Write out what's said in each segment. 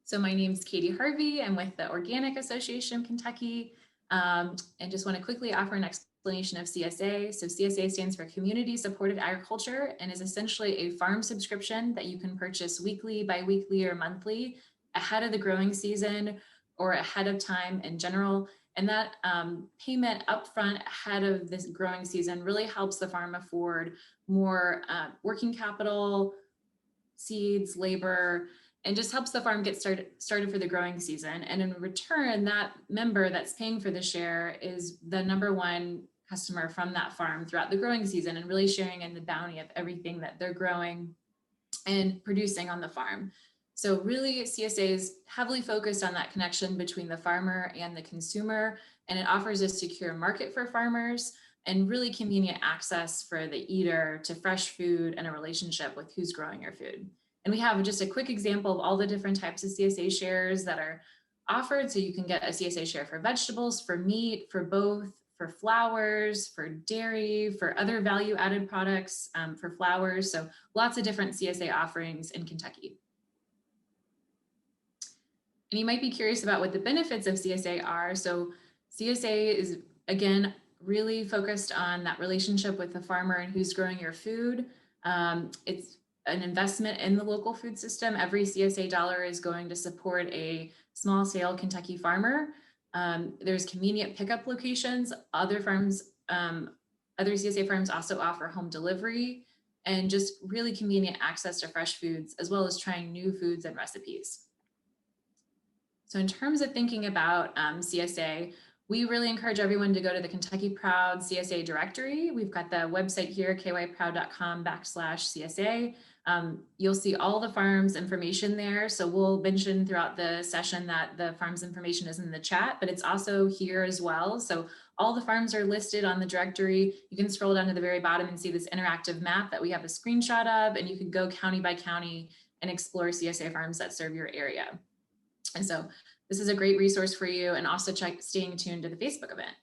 So my name's Katie Harvey. I'm with the Organic Association of Kentucky, and just want to quickly offer an explanation of CSA. So CSA stands for Community Supported Agriculture and is essentially a farm subscription that you can purchase weekly, bi-weekly, or monthly ahead of the growing season or ahead of time in general. And that payment upfront ahead of this growing season really helps the farm afford more working capital, seeds, labor, and just helps the farm get started for the growing season. And in return, that member that's paying for the share is the #1 customer from that farm throughout the growing season and really sharing in the bounty of everything that they're growing and producing on the farm. So really CSA is heavily focused on that connection between the farmer and the consumer, and it offers a secure market for farmers and really convenient access for the eater to fresh food and a relationship with who's growing your food. And we have just a quick example of all the different types of CSA shares that are offered. So you can get a CSA share for vegetables, for meat, for both, for flours, for dairy, for other value added products, for flours. So lots of different CSA offerings in Kentucky. And you might be curious about what the benefits of CSA are. So CSA is, again, really focused on that relationship with the farmer and who's growing your food. It's an investment in the local food system. Every CSA dollar is going to support a small scale Kentucky farmer. There's convenient pickup locations. Other farms, other CSA farms also offer home delivery and just really convenient access to fresh foods, as well as trying new foods and recipes. So in terms of thinking about CSA, we really encourage everyone to go to the Kentucky Proud CSA directory. We've got the website here, kyproud.com/CSA. You'll see all the farms information there. So we'll mention throughout the session that the farms information is in the chat, but it's also here as well. So all the farms are listed on the directory. You can scroll down to the very bottom and see this interactive map that we have a screenshot of, and you can go county by county and explore CSA farms that serve your area. And so this is a great resource for you, and also staying tuned to the Facebook event.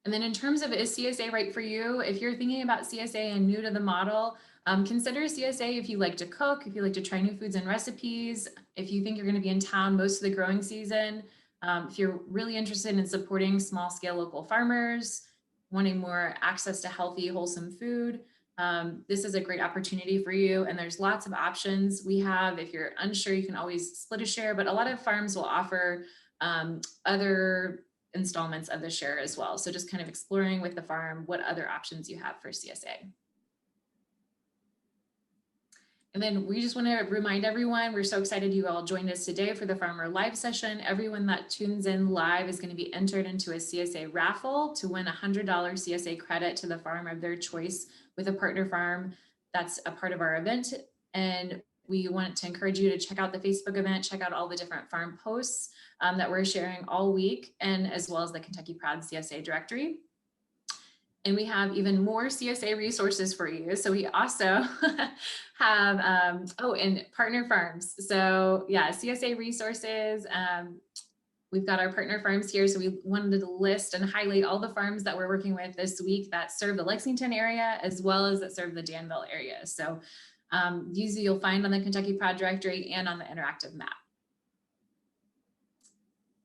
And then in terms of, is CSA right for you? If you're thinking about CSA and new to the model, consider CSA if you like to cook, if you like to try new foods and recipes, if you think you're going to be in town most of the growing season, if you're really interested in supporting small scale local farmers, wanting more access to healthy, wholesome food, this is a great opportunity for you. And there's lots of options we have. If you're unsure, you can always split a share, but a lot of farms will offer other installments of the share as well. So just kind of exploring with the farm what other options you have for CSA. And then we just want to remind everyone, we're so excited you all joined us today for the Farmer Live session. Everyone that tunes in live is going to be entered into a CSA raffle to win a $100 CSA credit to the farm of their choice with a partner farm that's a part of our event. And we want to encourage you to check out the Facebook event, check out all the different farm posts that we're sharing all week, and as well as the Kentucky Proud CSA directory. And we have even more CSA resources for you. So we also have, and partner farms. So yeah, CSA resources. We've got our partner farms here. So we wanted to list and highlight all the farms that we're working with this week that serve the Lexington area, as well as that serve the Danville area. So these you'll find on the Kentucky Proud directory and on the interactive map.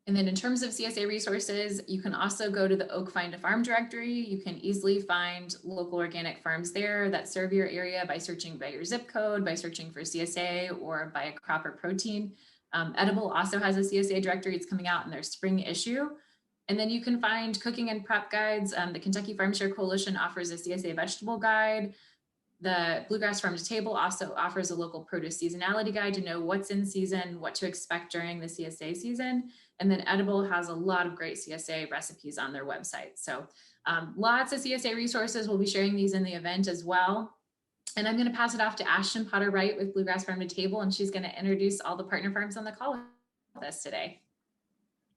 And then in terms of CSA resources, you can also go to the Oak Find a Farm directory. You can easily find local organic farms there that serve your area by searching by your zip code, by searching for CSA, or by a crop or protein. Edible also has a CSA directory. It's coming out in their spring issue. And then you can find cooking and prep guides. The Kentucky Farm Share Coalition offers a CSA vegetable guide. The Bluegrass Farm to Table also offers a local produce seasonality guide to know what's in season, what to expect during the CSA season. And then Edible has a lot of great CSA recipes on their website. So lots of CSA resources. We'll be sharing these in the event as well. And I'm going to pass it off to Ashton Potter Wright with Bluegrass Farm to Table, and she's going to introduce all the partner farms on the call with us today.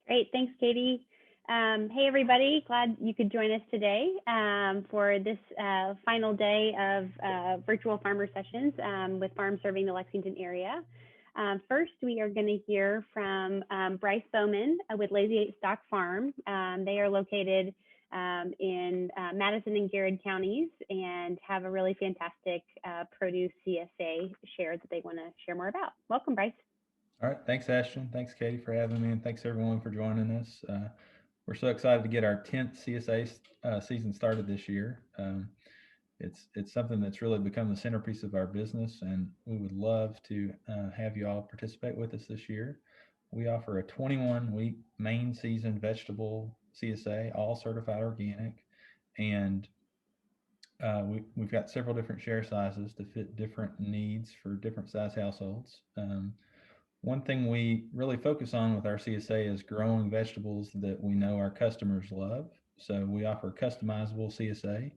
Great. Thanks, Katie. Hey, everybody. Glad you could join us today for this final day of virtual farmer sessions with farms serving the Lexington area. First, we are going to hear from Bryce Bowman with Lazy 8 Stock Farm. They are located in Madison and Garrett counties and have a really fantastic produce CSA share that they want to share more about. Welcome, Bryce. All right, thanks, Ashton. Thanks, Katie, for having me, and thanks everyone for joining us. We're so excited to get our 10th CSA season started this year. It's something that's really become the centerpiece of our business, and we would love to have you all participate with us this year. We offer a 21-week main season vegetable CSA, all certified organic, and we've got several different share sizes to fit different needs for different size households. One thing we really focus on with our CSA is growing vegetables that we know our customers love. So we offer customizable Csa.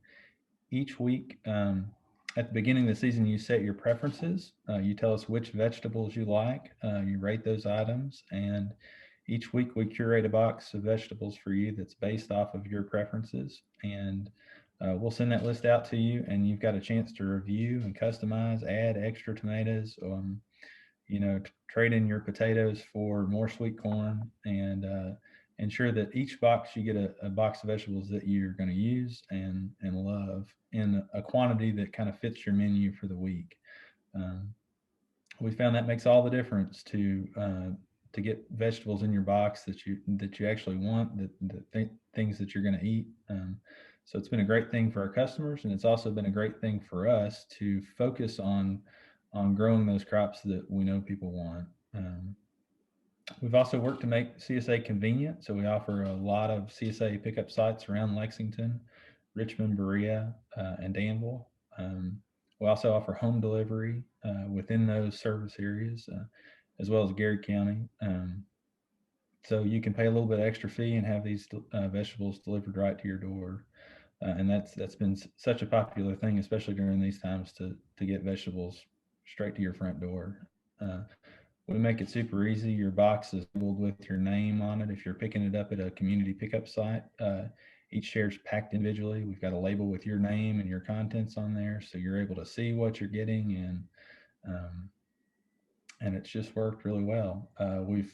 Each week, at the beginning of the season, you set your preferences. You tell us which vegetables you like. You rate those items. And each week we curate a box of vegetables for you that's based off of your preferences. And we'll send that list out to you, and you've got a chance to review and customize, add extra tomatoes, trade in your potatoes for more sweet corn, and ensure that each box you get a box of vegetables that you're going to use and love in a quantity that kind of fits your menu for the week. We found that makes all the difference to get vegetables in your box that you actually want, things that you're going to eat. So it's been a great thing for our customers, and it's also been a great thing for us to focus on growing those crops that we know people want. We've also worked to make CSA convenient, so we offer a lot of CSA pickup sites around Lexington, Richmond, Berea, and Danville. We also offer home delivery within those service areas, as well as Garrett County. So you can pay a little bit extra fee and have these vegetables delivered right to your door. And that's been such a popular thing, especially during these times, to get vegetables straight to your front door. We make it super easy. Your box is labeled with your name on it. If you're picking it up at a community pickup site, each share is packed individually. We've got a label with your name and your contents on there, so you're able to see what you're getting, and it's just worked really well. We've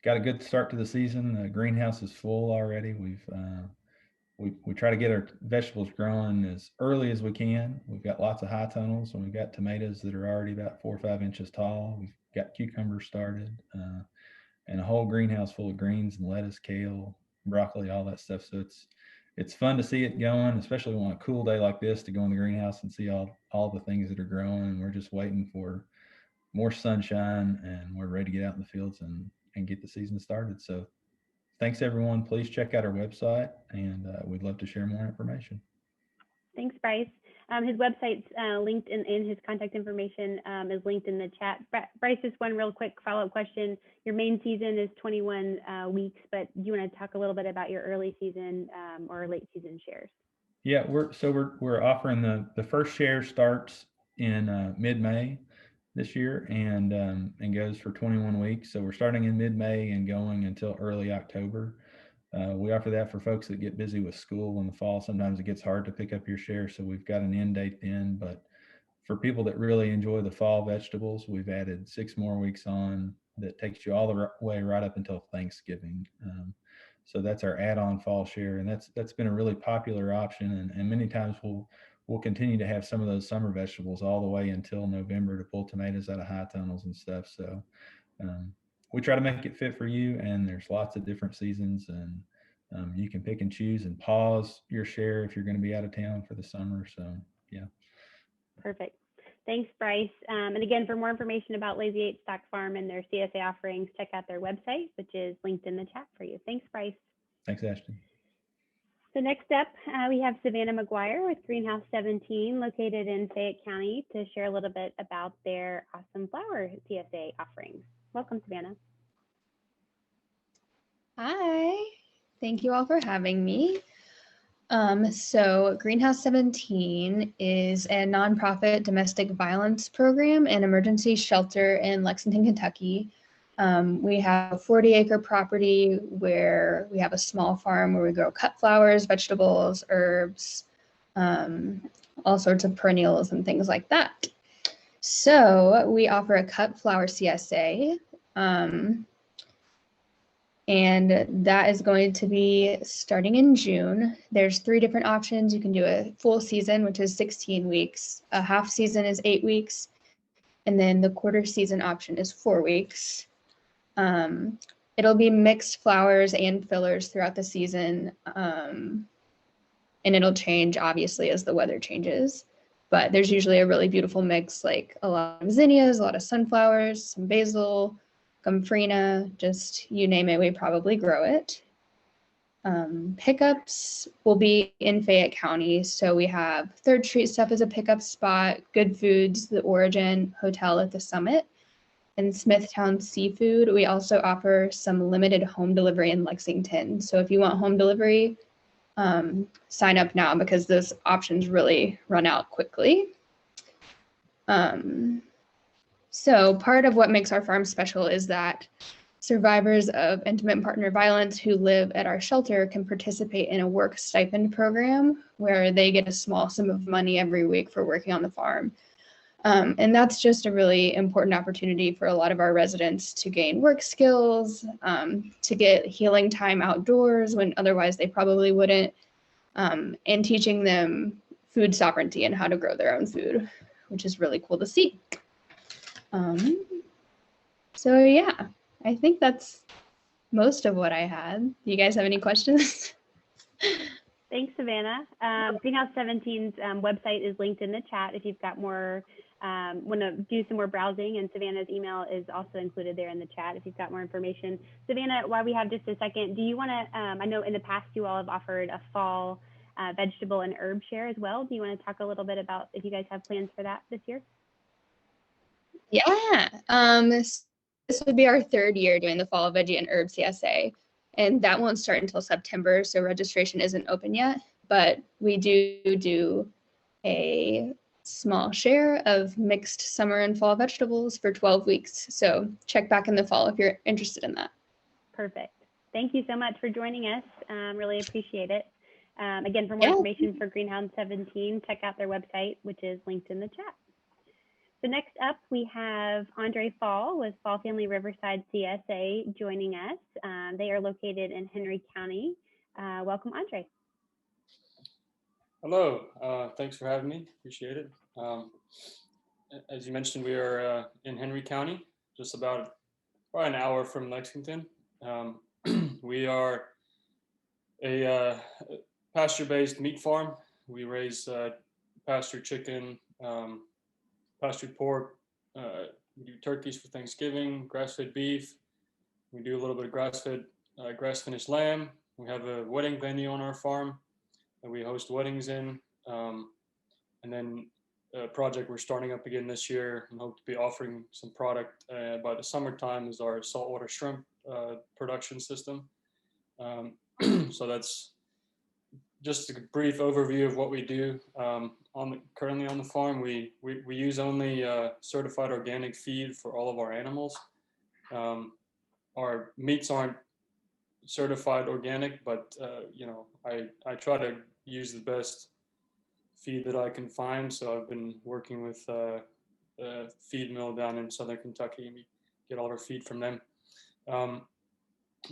got a good start to the season. The greenhouse is full already. We try to get our vegetables growing as early as we can. We've got lots of high tunnels, and we've got tomatoes that are already about 4 or 5 inches tall. We've got cucumbers started, and a whole greenhouse full of greens and lettuce, kale, broccoli, all that stuff. So it's fun to see it going, especially on a cool day like this, to go in the greenhouse and see all the things that are growing. And we're just waiting for more sunshine, and we're ready to get out in the fields and get the season started. So thanks, everyone. Please check out our website, and we'd love to share more information. Thanks, Bryce. His website's linked in his contact information is linked in the chat. Bryce, just one real quick follow-up question. Your main season is 21 weeks, but do you want to talk a little bit about your early season or late season shares? Yeah, we're offering the first share starts in mid-May this year and goes for 21 weeks. So we're starting in mid-May and going until early October. We offer that for folks that get busy with school in the fall. Sometimes it gets hard to pick up your share, so we've got an end date then. But for people that really enjoy the fall vegetables, we've added 6 more weeks on that takes you all the way right up until Thanksgiving. So that's our add-on fall share, and that's been a really popular option. And many times we'll continue to have some of those summer vegetables all the way until November to pull tomatoes out of high tunnels and stuff. So we try to make it fit for you, and there's lots of different seasons, and you can pick and choose and pause your share if you're going to be out of town for the summer. So yeah. Perfect. Thanks, Bryce. And again, for more information about Lazy 8 Stock Farm and their CSA offerings, check out their website, which is linked in the chat for you. Thanks, Bryce. Thanks, Ashton. So next up, we have Savannah Mcguire with Greenhouse 17, located in Fayette County, to share a little bit about their awesome flower CSA offerings. Welcome, Savannah. Hi, thank you all for having me. So Greenhouse 17 is a nonprofit domestic violence program and emergency shelter in Lexington, Kentucky. We have a 40-acre property where we have a small farm where we grow cut flowers, vegetables, herbs, all sorts of perennials and things like that. So we offer a cut flower CSA. and that is going to be starting in June. There's 3 different options. You can do a full season, which is 16 weeks. A half season is 8 weeks. And then the quarter season option is 4 weeks. It'll be mixed flowers and fillers throughout the season. And it'll change, obviously, as the weather changes. But there's usually a really beautiful mix, like a lot of zinnias, a lot of sunflowers, some basil, gomphrena, just you name it, we probably grow it. Pickups will be in Fayette County. So we have 3rd Street Stuff as a pickup spot, Good Foods, the Origin Hotel at the Summit, and Smithtown Seafood. We also offer some limited home delivery in Lexington. So if you want home delivery, sign up now because those options really run out quickly. So part of what makes our farm special is that survivors of intimate partner violence who live at our shelter can participate in a work stipend program where they get a small sum of money every week for working on the farm. And that's just a really important opportunity for a lot of our residents to gain work skills, to get healing time outdoors when otherwise they probably wouldn't, and teaching them food sovereignty and how to grow their own food, which is really cool to see. So yeah, I think that's most of what I had. Do you guys have any questions? Thanks, Savannah. Greenhouse 17's website is linked in the chat if you've got more, want to do some more browsing, and Savannah's email is also included there in the chat if you've got more information. Savannah, while we have just a second, do you want to, I know in the past you all have offered a fall vegetable and herb share as well. Do you want to talk a little bit about if you guys have plans for that this year? Yeah, this would be our 3rd year doing the fall veggie and herb CSA, and that won't start until September, so registration isn't open yet, but we do a small share of mixed summer and fall vegetables for 12 weeks. So check back in the fall if you're interested in that. Perfect. Thank you so much for joining us. Really appreciate it. Again, for more information for Greenhouse 17, check out their website, which is linked in the chat. So next up, we have Andre Fall with Fall Family Riverside CSA joining us. They are located in Henry County. Welcome, Andre. Hello, thanks for having me, appreciate it. As you mentioned, we are in Henry County, just about an hour from Lexington. We are a pasture-based meat farm. We raise pasture chicken, pastured pork, we do turkeys for Thanksgiving, grass-fed beef. We do a little bit of grass-fed, grass-finished lamb. We have a wedding venue on our farm that we host weddings in. And then a project we're starting up again this year and hope to be offering some product by the summertime is our saltwater shrimp production system. So that's just a brief overview of what we do. Currently on the farm, we use only certified organic feed for all of our animals. Our meats aren't certified organic, but you know, I try to use the best feed that I can find. So I've been working with a feed mill down in Southern Kentucky, and we get all our feed from them.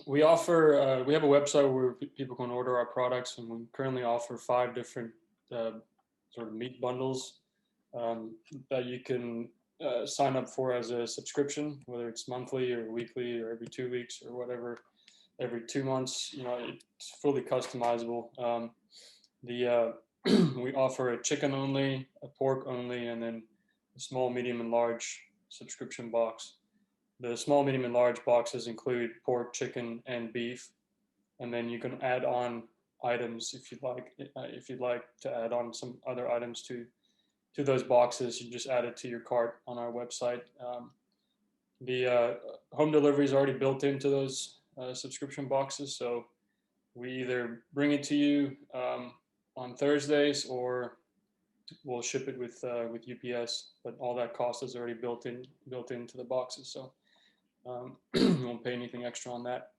We offer, we have a website where people can order our products, and we currently offer 5 different sort of meat bundles that you can sign up for as a subscription, whether it's monthly or weekly or every 2 weeks or whatever, every 2 months. You know, it's fully customizable. We offer a chicken only, a pork only, and then a small, medium, and large subscription box. The small, medium, and large boxes include pork, chicken, and beef, and then you can add on items if you'd like. If you'd like to add on some other items to those boxes, you just add it to your cart on our website. The home delivery is already built into those subscription boxes, so we either bring it to you on Thursdays, or we'll ship it with UPS. But all that cost is already built into the boxes, so you won't pay anything extra on that.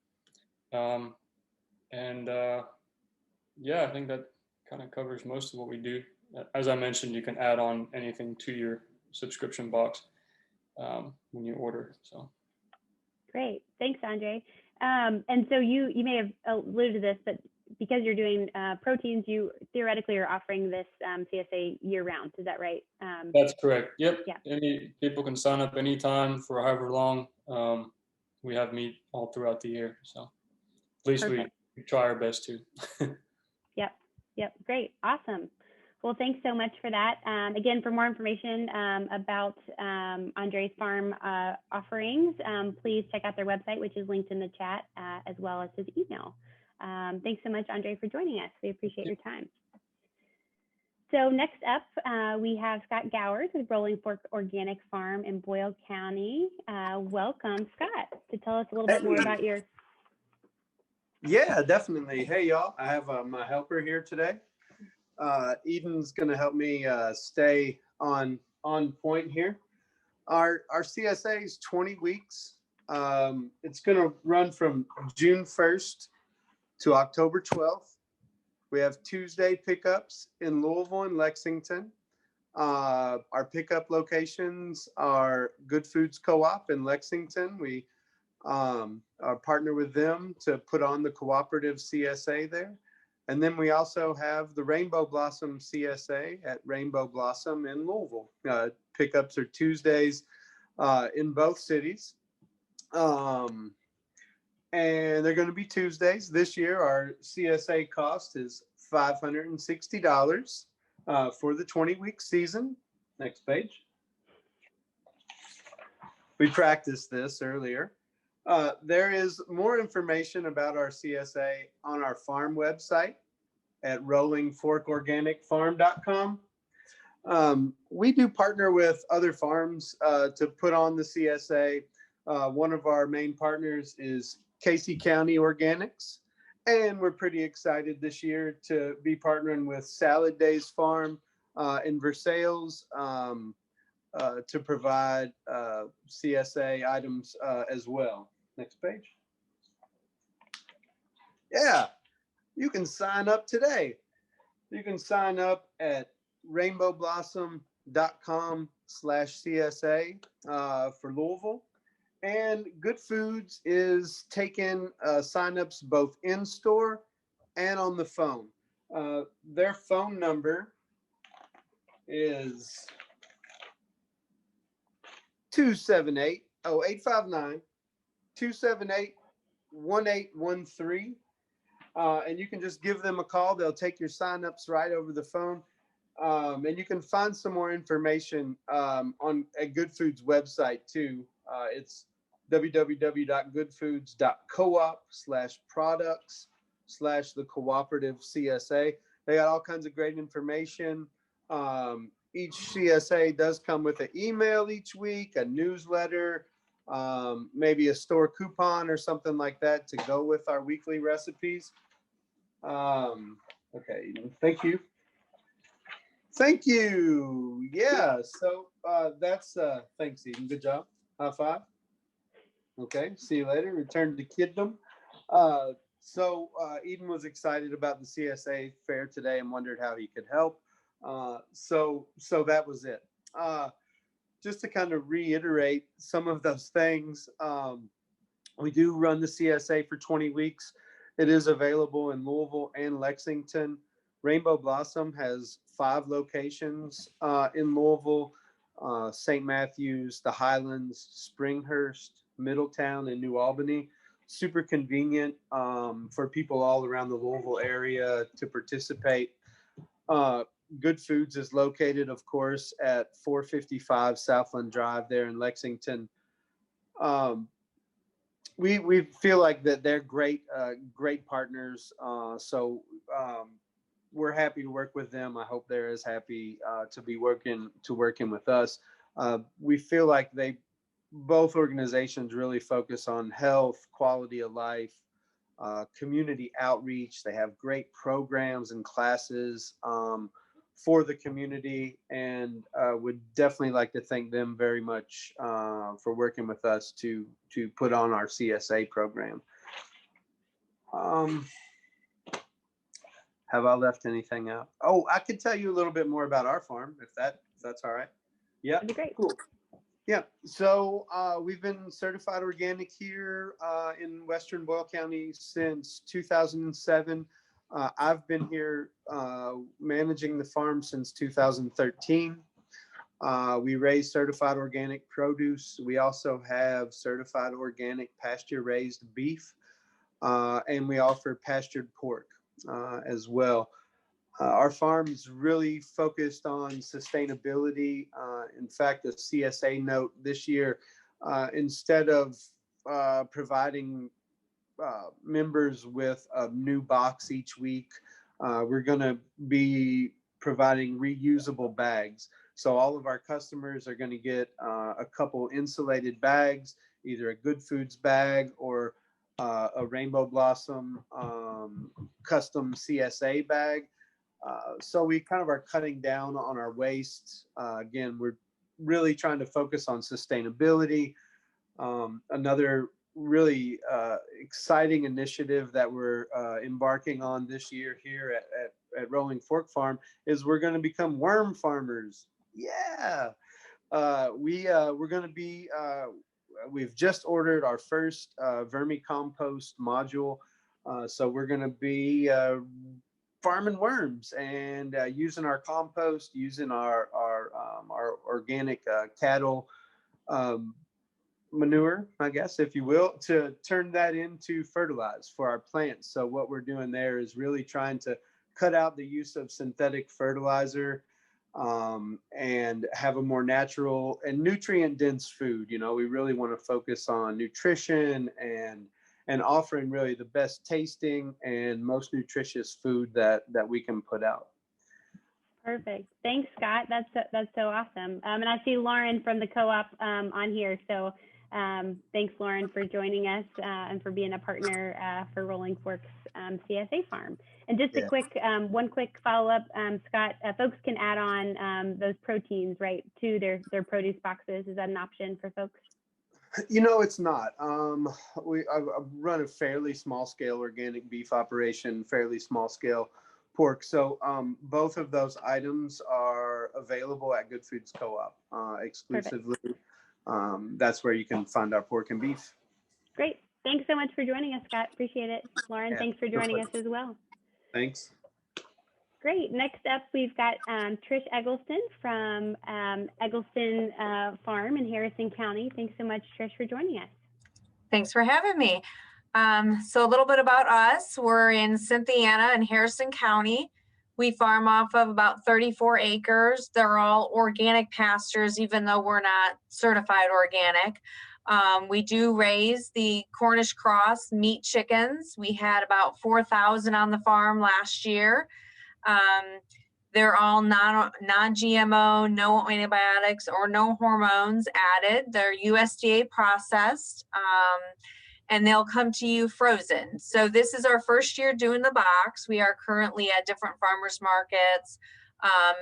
Yeah, I think that kind of covers most of what we do. As I mentioned, you can add on anything to your subscription box when you order. So great, thanks, Andre. And so you may have alluded to this, but because you're doing proteins, you theoretically are offering this CSA year round. Is that right? That's correct. Yep. Yeah. Any people can sign up anytime for however long. We have meat all throughout the year. So at least we try our best to. Yep. Great. Awesome. Well, thanks so much for that. Again, for more information about Andre's farm offerings, please check out their website, which is linked in the chat, as well as his email. Thanks so much, Andre, for joining us. We appreciate your time. So next up, we have Scott Gowers with Rolling Fork Organic Farm in Boyle County. Welcome, Scott, to tell us a little bit more about your... Yeah, definitely. Hey, y'all. I have my helper here today. Eden's going to help me stay on point here. Our CSA is 20 weeks. It's going to run from June 1st to October 12th. We have Tuesday pickups in Louisville and Lexington. Our pickup locations are Good Foods Co-op in Lexington. We are partner with them to put on the cooperative CSA there. And then we also have the Rainbow Blossom CSA at Rainbow Blossom in Louisville. Pickups are Tuesdays in both cities. And they're going to be Tuesdays. This year, our CSA cost is $560 for the 20-week season. Next page. We practiced this earlier. There is more information about our CSA on our farm website at rollingforkorganicfarm.com. We do partner with other farms to put on the CSA. One of our main partners is Casey County Organics, and we're pretty excited this year to be partnering with Salad Days Farm in Versailles to provide CSA items as well. Next page. Yeah, you can sign up today. You can sign up at rainbowblossom.com/CSA for Louisville. And Good Foods is taking signups both in store and on the phone. Their phone number is 858-1813. And you can just give them a call. They'll take your signups right over the phone. And you can find some more information on at Good Foods website too. It's www.goodfoods.coop/products/the cooperative CSA. They got all kinds of great information. Each CSA does come with an email each week, a newsletter, maybe a store coupon or something like that to go with our weekly recipes. Okay, thank you. Thank you. Yeah, so that's thanks, Eden. Good job. High five. Okay, see you later. Return to kiddom. So Eden was excited about the CSA fair today and wondered how he could help. So that was it. Just to kind of reiterate some of those things, we do run the CSA for 20 weeks. It is available in Louisville and Lexington. Rainbow Blossom has 5 locations in Louisville, St. Matthews, the Highlands, Springhurst, Middletown, and New Albany. Super convenient for people all around the Louisville area to participate. Good Foods is located, of course, at 455 Southland Drive there in Lexington. We feel like that they're great partners. So we're happy to work with them. I hope they're as happy to be working with us. We feel like both organizations really focus on health, quality of life, community outreach. They have great programs and classes for the community, and would definitely like to thank them very much for working with us to put on our CSA program. Have I left anything out? Oh, I could tell you a little bit more about our farm if that's all right. Yeah, that'd be great. Cool. Yeah, So we've been certified organic here in Western Boyle County since 2007. I've been here managing the farm since 2013. We raise certified organic produce. We also have certified organic pasture raised beef, and we offer pastured pork as well. Our farm is really focused on sustainability. In fact, a CSA note this year, instead of providing members with a new box each week, we're going to be providing reusable bags. So all of our customers are going to get a couple insulated bags, either a Good Foods bag or a Rainbow Blossom custom CSA bag. So we kind of are cutting down on our waste. Again, we're really trying to focus on sustainability. Another really exciting initiative that we're embarking on this year here at Rolling Fork Farm is we're going to become worm farmers. Yeah. We're going to be, we've just ordered our first vermicompost module. So we're going to be farming worms and using our compost, using our organic cattle manure, I guess, if you will, to turn that into fertilizer for our plants. So what we're doing there is really trying to cut out the use of synthetic fertilizer and have a more natural and nutrient dense food. You know, we really want to focus on nutrition and offering really the best tasting and most nutritious food that we can put out. Perfect. Thanks, Scott. That's so awesome. And I see Lauren from the co-op on here. So thanks, Lauren, for joining us and for being a partner for Rolling Forks CSA Farm. And just a quick, one quick follow-up, Scott, folks can add on those proteins, right, to their produce boxes. Is that an option for folks? You know, it's not. I run a fairly small scale organic beef operation, fairly small scale pork. So both of those items are available at Good Foods Co-op exclusively. That's where you can find our pork and beef. Great. Thanks so much for joining us, Scott. Appreciate it. Lauren, thanks for joining us as well. Thanks. Great. Next up, we've got Trish Eggleston from Eggleston Farm in Harrison County. Thanks so much, Trish, for joining us. Thanks for having me. So a little bit about us. We're in Cynthiana in Harrison County. We farm off of about 34 acres. They're all organic pastures, even though we're not certified organic. We do raise the Cornish cross meat chickens. We had about 4,000 on the farm last year. They're all non-GMO, no antibiotics or no hormones added. They're USDA processed, and they'll come to you frozen. So this is our first year doing the box. We are currently at different farmers markets.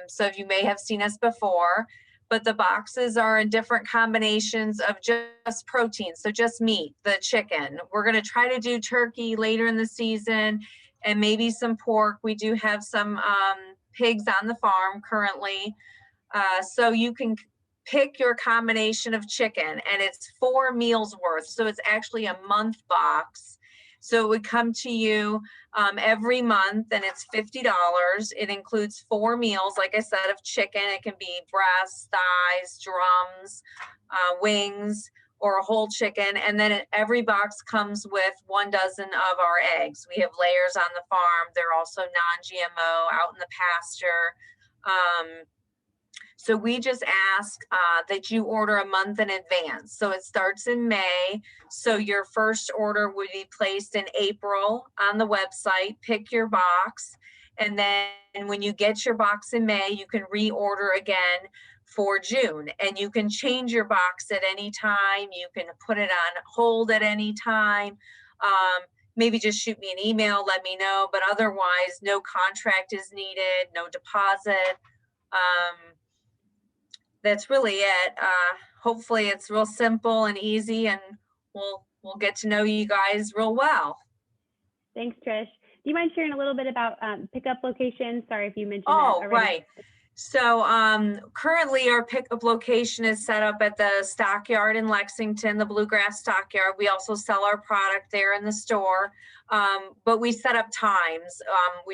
So you may have seen us before, but the boxes are in different combinations of just protein. So just meat, the chicken. We're going to try to do turkey later in the season and maybe some pork. We do have some pigs on the farm currently. So you can pick your combination of chicken, and it's 4 meals worth. So it's actually a month box. So it would come to you every month, and it's $50. It includes 4 meals, like I said, of chicken. It can be breasts, thighs, drums, wings, or a whole chicken. And then every box comes with 1 dozen of our eggs. We have layers on the farm. They're also non-GMO out in the pasture. So we just ask that you order a month in advance. So it starts in May. So your first order would be placed in April on the website. Pick your box. And then when you get your box in May, you can reorder again for June. And you can change your box at any time. You can put it on hold at any time. Maybe just shoot me an email, let me know. But otherwise, no contract is needed, no deposit. That's really it. Hopefully it's real simple and easy, and we'll get to know you guys real well. Thanks, Trish. Do you mind sharing a little bit about pickup locations? Sorry if you mentioned that already. Right. So currently our pickup location is set up at the stockyard in Lexington, the Bluegrass Stockyard. We also sell our product there in the store, but we set up times.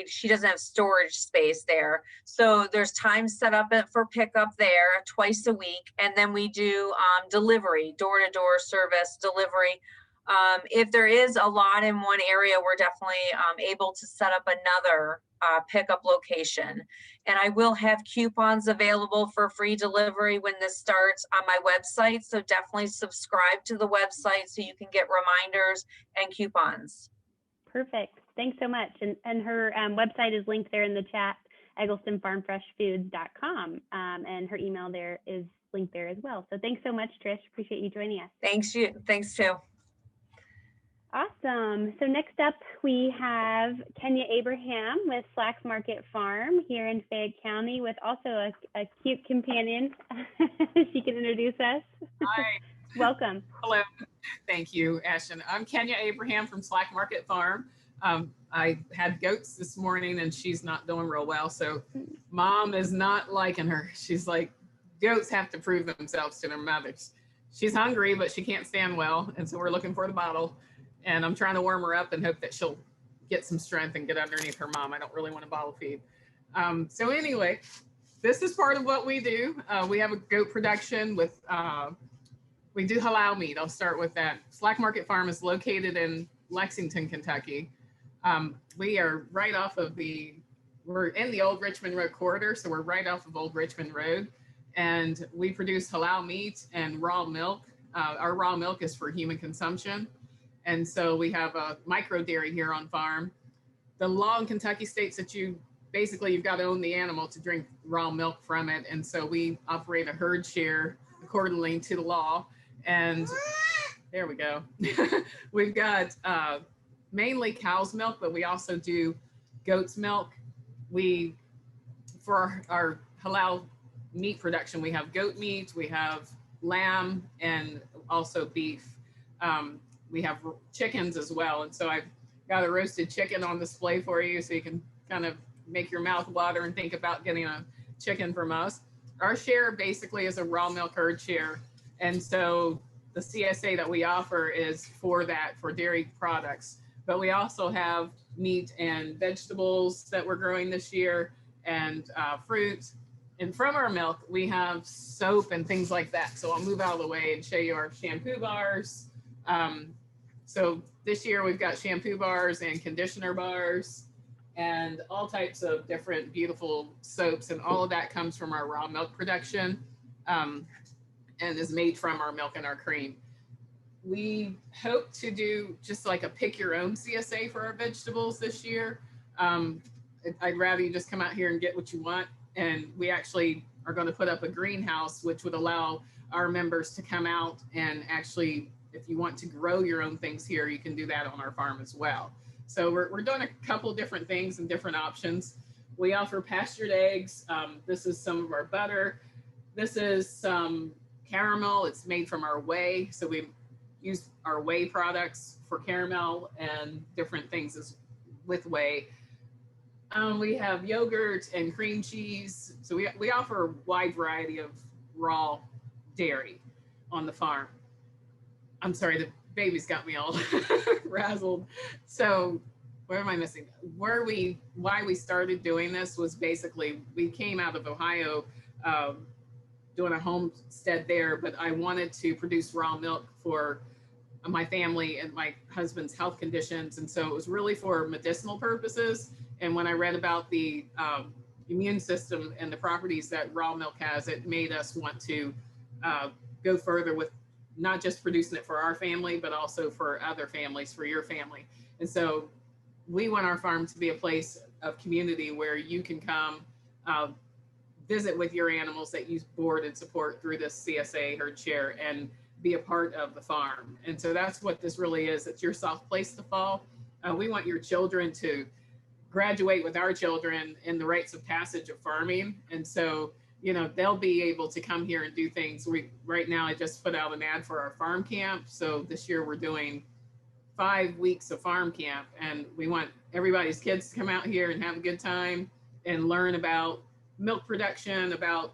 She doesn't have storage space there. So there's times set up for pickup there twice a week. And then we do delivery, door-to-door service delivery. If there is a lot in one area, we're definitely able to set up another pickup location. And I will have coupons available for free delivery when this starts on my website. So definitely subscribe to the website so you can get reminders and coupons. Perfect. Thanks so much. And her website is linked there in the chat, egglestonfarmfreshfoods.com. And her email there is linked there as well. So thanks so much, Trish. Appreciate you joining us. Thanks too. Awesome. So next up, we have Kenya Abraham with Slacks Market Farm here in Fayette County with also a cute companion. She can introduce us. Hi. Welcome. Hello. Thank you, Ashton. I'm Kenya Abraham from Slack Market Farm. I had goats this morning and she's not doing real well. So mom is not liking her. She's like, goats have to prove themselves to their mothers. She's hungry, but she can't stand well. And so we're looking for the bottle. And I'm trying to warm her up and hope that she'll get some strength and get underneath her mom. I don't really want to bottle feed. So anyway, this is part of what we do. We have a goat production with, we do halal meat. I'll start with that. Slack Market Farm is located in Lexington, Kentucky. We are right off of we're in the Old Richmond Road corridor. So we're right off of Old Richmond Road. And we produce halal meat and raw milk. Our raw milk is for human consumption. And so we have a micro dairy here on farm. The law in Kentucky states that you've got to own the animal to drink raw milk from it. And so we operate a herd share accordingly to the law. And there we go. We've got mainly cow's milk, but we also do goat's milk. For our halal meat production, we have goat meat, we have lamb, and also beef. We have chickens as well. And so I've got a roasted chicken on display for you so you can kind of make your mouth water and think about getting a chicken from us. Our share basically is a raw milk herd share. And so the CSA that we offer is for dairy products. But we also have meat and vegetables that we're growing this year and fruit. And from our milk, we have soap and things like that. So I'll move out of the way and show you our shampoo bars. So this year we've got shampoo bars and conditioner bars and all types of different beautiful soaps, and all of that comes from our raw milk production and is made from our milk and our cream. We hope to do just like a pick your own CSA for our vegetables this year. I'd rather you just come out here and get what you want. And we actually are going to put up a greenhouse, which would allow our members to come out and actually, if you want to grow your own things here, you can do that on our farm as well. So we're doing a couple different things and different options. We offer pastured eggs. This is some of our butter. This is some caramel. It's made from our whey. So we use our whey products for caramel and different things with whey. We have yogurt and cream cheese. So we offer a wide variety of raw dairy on the farm. I'm sorry, the baby's got me all razzled. So where am I missing? Why we started doing this was basically, we came out of Ohio doing a homestead there, but I wanted to produce raw milk for my family and my husband's health conditions. And so it was really for medicinal purposes. And when I read about the immune system and the properties that raw milk has, it made us want to go further with not just producing it for our family, but also for other families, for your family. And so we want our farm to be a place of community where you can come visit with your animals that you board and support through this CSA herd share and be a part of the farm. And so that's what this really is. It's your soft place to fall. We want your children to graduate with our children in the rites of passage of farming. And so, you know, they'll be able to come here and do things. Right now, I just put out an ad for our farm camp. So this year we're doing 5 weeks of farm camp, and we want everybody's kids to come out here and have a good time and learn about milk production, about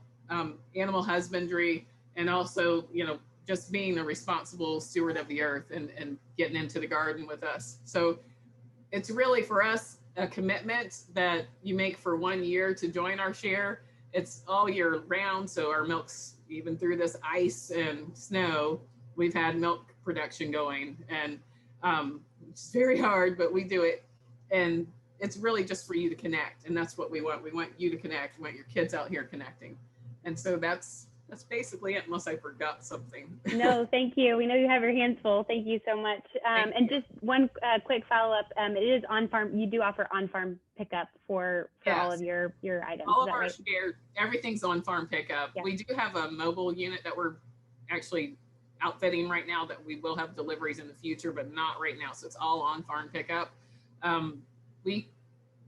animal husbandry, and also, you know, just being a responsible steward of the earth and getting into the garden with us. So it's really for us a commitment that you make for 1 year to join our share. It's all year round. So our milk's, even through this ice and snow, we've had milk production going, and it's very hard, but we do it. And it's really just for you to connect. And that's what we want. We want you to connect. We want your kids out here connecting. And so that's basically it, unless I forgot something. No, thank you. We know you have your hands full. Thank you so much. And just one quick follow-up. It is on-farm. You do offer on-farm pickup for all of your items. All is that of our right? share, everything's on-farm pickup. Yeah. We do have a mobile unit that we're actually outfitting right now that we will have deliveries in the future, but not right now. So it's all on-farm pickup.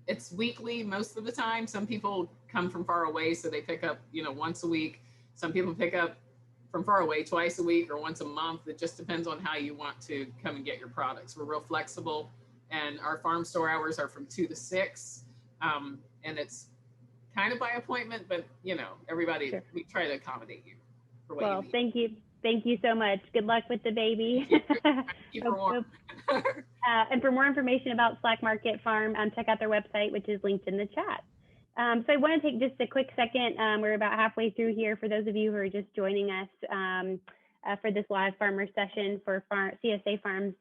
It's weekly most of the time. Some people come from far away, so they pick up, you know, once a week. Some people pick up from far away twice a week or once a month. It just depends on how you want to come and get your products. We're real flexible, and our farm store hours are from 2 to 6. And it's kind of by appointment, but you know, everybody, Sure. We try to accommodate you for what Well, you need. thank you. Thank you so much. Good luck with the baby. Keep her warm. And for more information about Slack Market Farm, check out their website, which is linked in the chat. So I want to take just a quick second. We're about halfway through here for those of you who are just joining us for this live farmer session for CSA Farms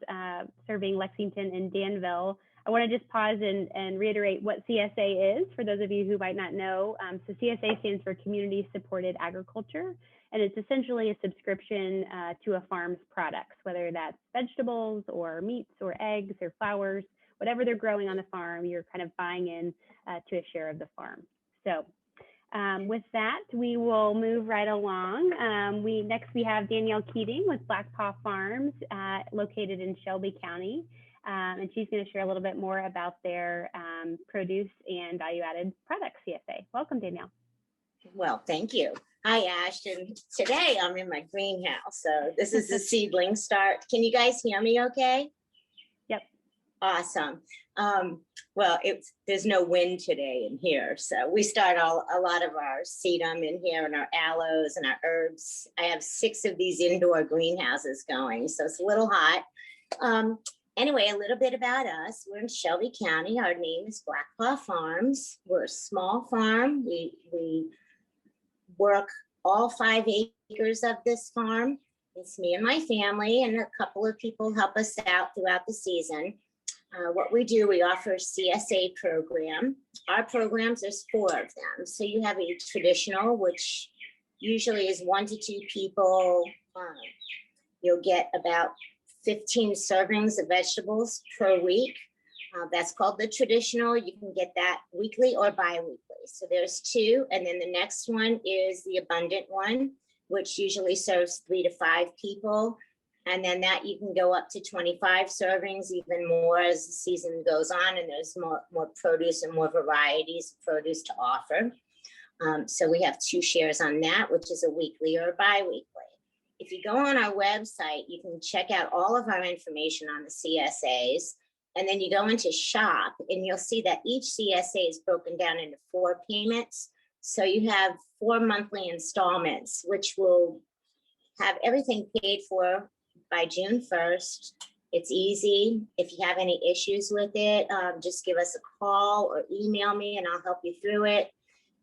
serving Lexington and Danville. I want to just pause and reiterate what CSA is for those of you who might not know. So CSA stands for Community Supported Agriculture, and it's essentially a subscription to a farm's products, whether that's vegetables or meats or eggs or flowers, whatever they're growing on the farm, you're kind of buying in to a share of the farm. So with that, we will move right along. Next we have Danielle Keating with Blackpaw Farms located in Shelby County. And she's going to share a little bit more about their produce and value-added products, CSA. Welcome, Danielle. Well, thank you. Hi, Ash. And today I'm in my greenhouse. So this is the seedling start. Can you guys hear me okay? Yep. Awesome. Well, there's no wind today in here. So we start a lot of our sedum in here and our aloes and our herbs. I have 6 of these indoor greenhouses going, so it's a little hot. Anyway, a little bit about us. We're in Shelby County. Our name is Blackpaw Farms. We're a small farm. We work all 5 acres of this farm. It's me and my family, and a couple of people help us out throughout the season. What we do, we offer a CSA program. Our programs, there's 4 of them. So you have a traditional, which usually is 1 to 2 people. You'll get about 15 servings of vegetables per week. That's called the traditional. You can get that weekly or bi-weekly. So there's 2. And then the next one is the abundant one, which usually serves 3 to 5 people. And then that you can go up to 25 servings, even more as the season goes on, and there's more produce and more varieties of produce to offer. So we have 2 shares on that, which is a weekly or a bi-weekly. If you go on our website, you can check out all of our information on the CSAs, and then you go into shop and you'll see that each CSA is broken down into 4 payments. So you have 4 monthly installments, which will have everything paid for by June 1st. It's easy. If you have any issues with it, just give us a call or email me and I'll help you through it.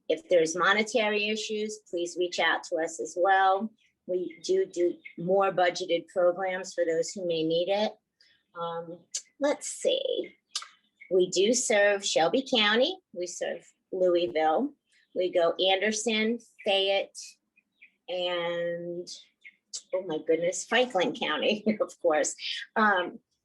If there's monetary issues, please reach out to us as well. We do more budgeted programs for those who may need it. Let's see. We do serve Shelby County. We serve Louisville. We go Anderson, Fayette, and oh my goodness, Franklin County, of course.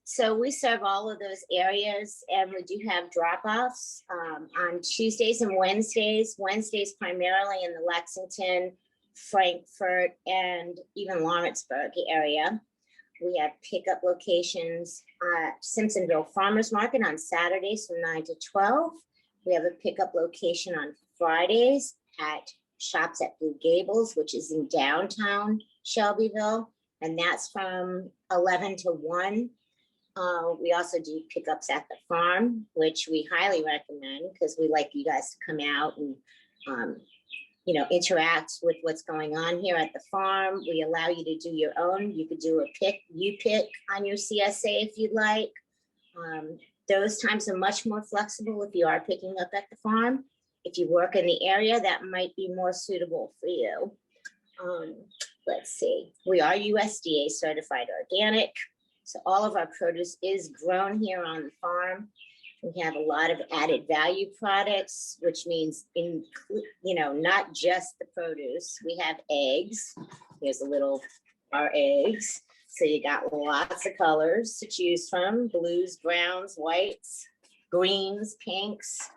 So we serve all of those areas, and we do have drop-offs on Tuesdays and Wednesdays. Wednesdays primarily in the Lexington, Frankfort, and even Lawrenceburg area. We have pickup locations at Simpsonville Farmers Market on Saturdays from 9 to 12. We have a pickup location on Fridays at Shops at Blue Gables, which is in downtown Shelbyville, and that's from 11 to 1. We also do pickups at the farm, which we highly recommend because we like you guys to come out and you know, interact with what's going on here at the farm. We allow you to do your own. You could do a pick on your CSA if you'd like. Those times are much more flexible if you are picking up at the farm. If you work in the area, that might be more suitable for you. Let's see, we are USDA certified organic. So all of our produce is grown here on the farm. We have a lot of added value products, which means, not just the produce. We have eggs. Here's our eggs. So you got lots of colors to choose from: blues, browns, whites, greens, pinks.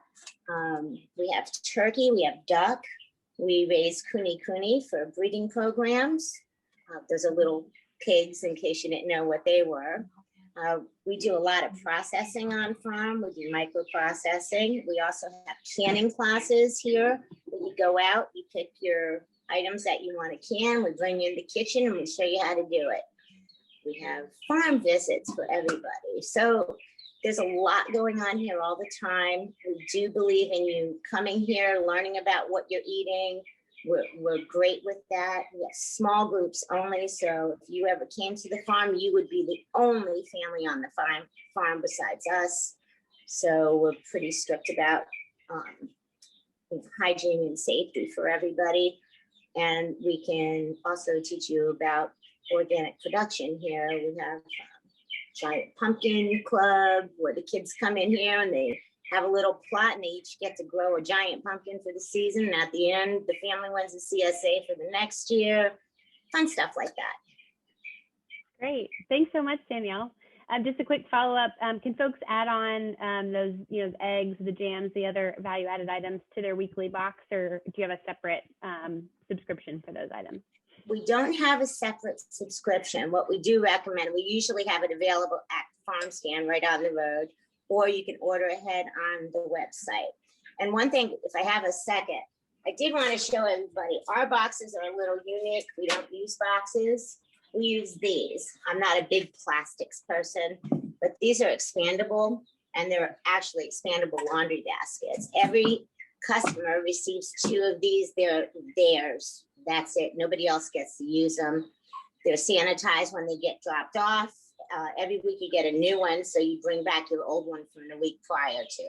We have turkey, we have duck. We raise kuni for breeding programs. Those are little pigs, in case you didn't know what they were. We do a lot of processing on farm. We do micro processing. We also have canning classes here. When you go out, you pick your items that you want to can. We bring you in the kitchen and we show you how to do it. We have farm visits for everybody. So there's a lot going on here all the time. We do believe in you coming here, learning about what you're eating. We're great with that. We have small groups only. So if you ever came to the farm, you would be the only family on the farm besides us. So we're pretty strict about hygiene and safety for everybody. And we can also teach you about organic production here. We have giant pumpkin club where the kids come in here and they have a little plot and they each get to grow a giant pumpkin for the season. And at the end, the family wins a CSA for the next year. Fun stuff like that. Great. Thanks so much, Danielle. Just a quick follow-up. Can folks add on those, eggs, the jams, the other value-added items to their weekly box, or do you have a separate subscription for those items? We don't have a separate subscription. What we do recommend, we usually have it available at the farm stand right on the road, or you can order ahead on the website. And one thing, if I have a second, I did want to show everybody, our boxes are a little unique. We don't use boxes. We use these. I'm not a big plastics person, but these are expandable, and they're actually expandable laundry baskets. Every customer receives 2 of these. They're theirs. That's it. Nobody else gets to use them. They're sanitized when they get dropped off. Every week you get a new one, so you bring back your old one from the week prior to.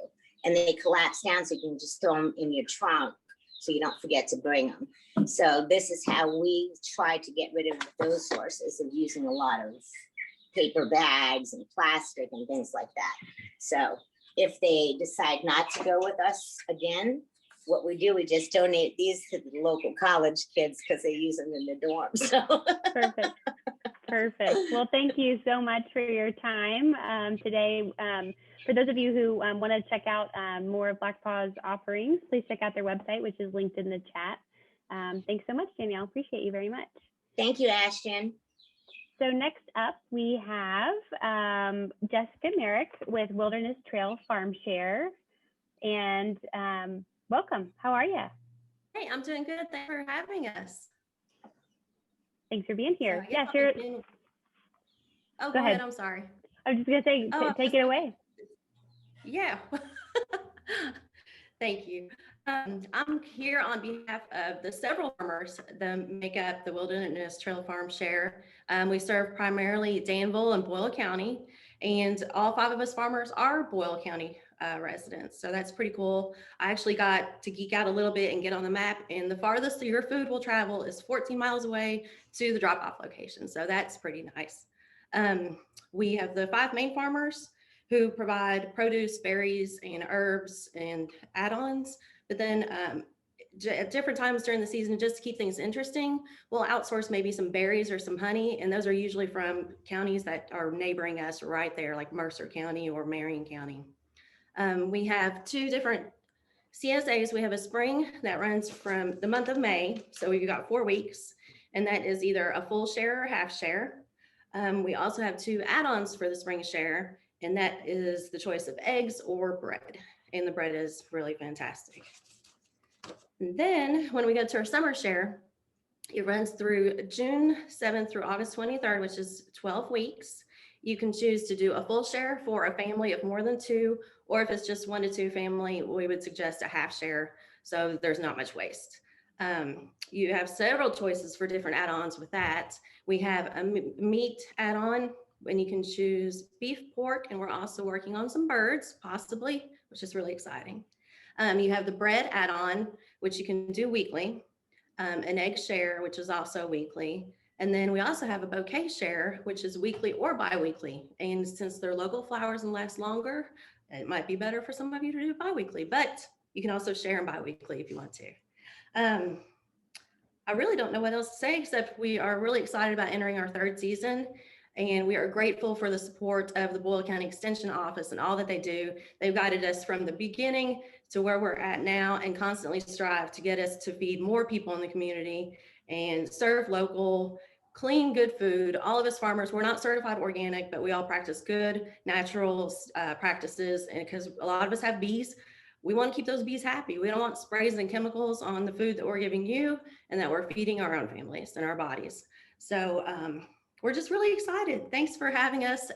And they collapse down so you can just throw them in your trunk so you don't forget to bring them. So this is how we try to get rid of those sources of using a lot of paper bags and plastic and things like that. So if they decide not to go with us again, what we do, we just donate these to the local college kids because they use them in the dorms. So. Perfect. Well, thank you so much for your time today. For those of you who want to check out more of Blackpaw's offerings, please check out their website, which is linked in the chat. Thanks so much, Danielle. Appreciate you very much. Thank you, Ashton. So next up, we have Jessica Merrick with Wilderness Trail Farm Share. And welcome. How are you? Hey, I'm doing good. Thanks for having us. Thanks for being here. So, yeah, sure. Oh, go ahead. I'm sorry. I was just going to say, take it away. Yeah. Thank you. I'm here on behalf of the several farmers that make up the Wilderness Trail Farm Share. We serve primarily Danville and Boyle County, and all 5 of us farmers are Boyle County residents. So that's pretty cool. I actually got to geek out a little bit and get on the map, and the farthest your food will travel is 14 miles away to the drop-off location. So that's pretty nice. We have the 5 main farmers who provide produce, berries, and herbs and add-ons. But then at different times during the season, just to keep things interesting, we'll outsource maybe some berries or some honey. And those are usually from counties that are neighboring us right there, like Mercer County or Marion County. We have 2 different CSAs. We have a spring that runs from the month of May. So we've got 4 weeks, and that is either a full share or half share. We also have 2 add-ons for the spring share, and that is the choice of eggs or bread. And the bread is really fantastic. And then when we go to our summer share, it runs through June 7th through August 23rd, which is 12 weeks. You can choose to do a full share for a family of more than 2, or if it's just 1 to 2 family, we would suggest a half share. So there's not much waste. You have several choices for different add-ons with that. We have a meat add-on, and you can choose beef, pork, and we're also working on some birds, possibly, which is really exciting. You have the bread add-on, which you can do weekly, an egg share, which is also weekly. And then we also have a bouquet share, which is weekly or bi-weekly. And since they're local flowers and last longer, it might be better for some of you to do bi-weekly, but you can also share them bi-weekly if you want to. I really don't know what else to say, except we are really excited about entering our 3rd season. And we are grateful for the support of the Boyle County Extension Office and all that they do. They've guided us from the beginning to where we're at now and constantly strive to get us to feed more people in the community and serve local, clean, good food. All of us farmers, we're not certified organic, but we all practice good, natural practices. And because a lot of us have bees, we want to keep those bees happy. We don't want sprays and chemicals on the food that we're giving you and that we're feeding our own families and our bodies. So we're just really excited. Thanks for having us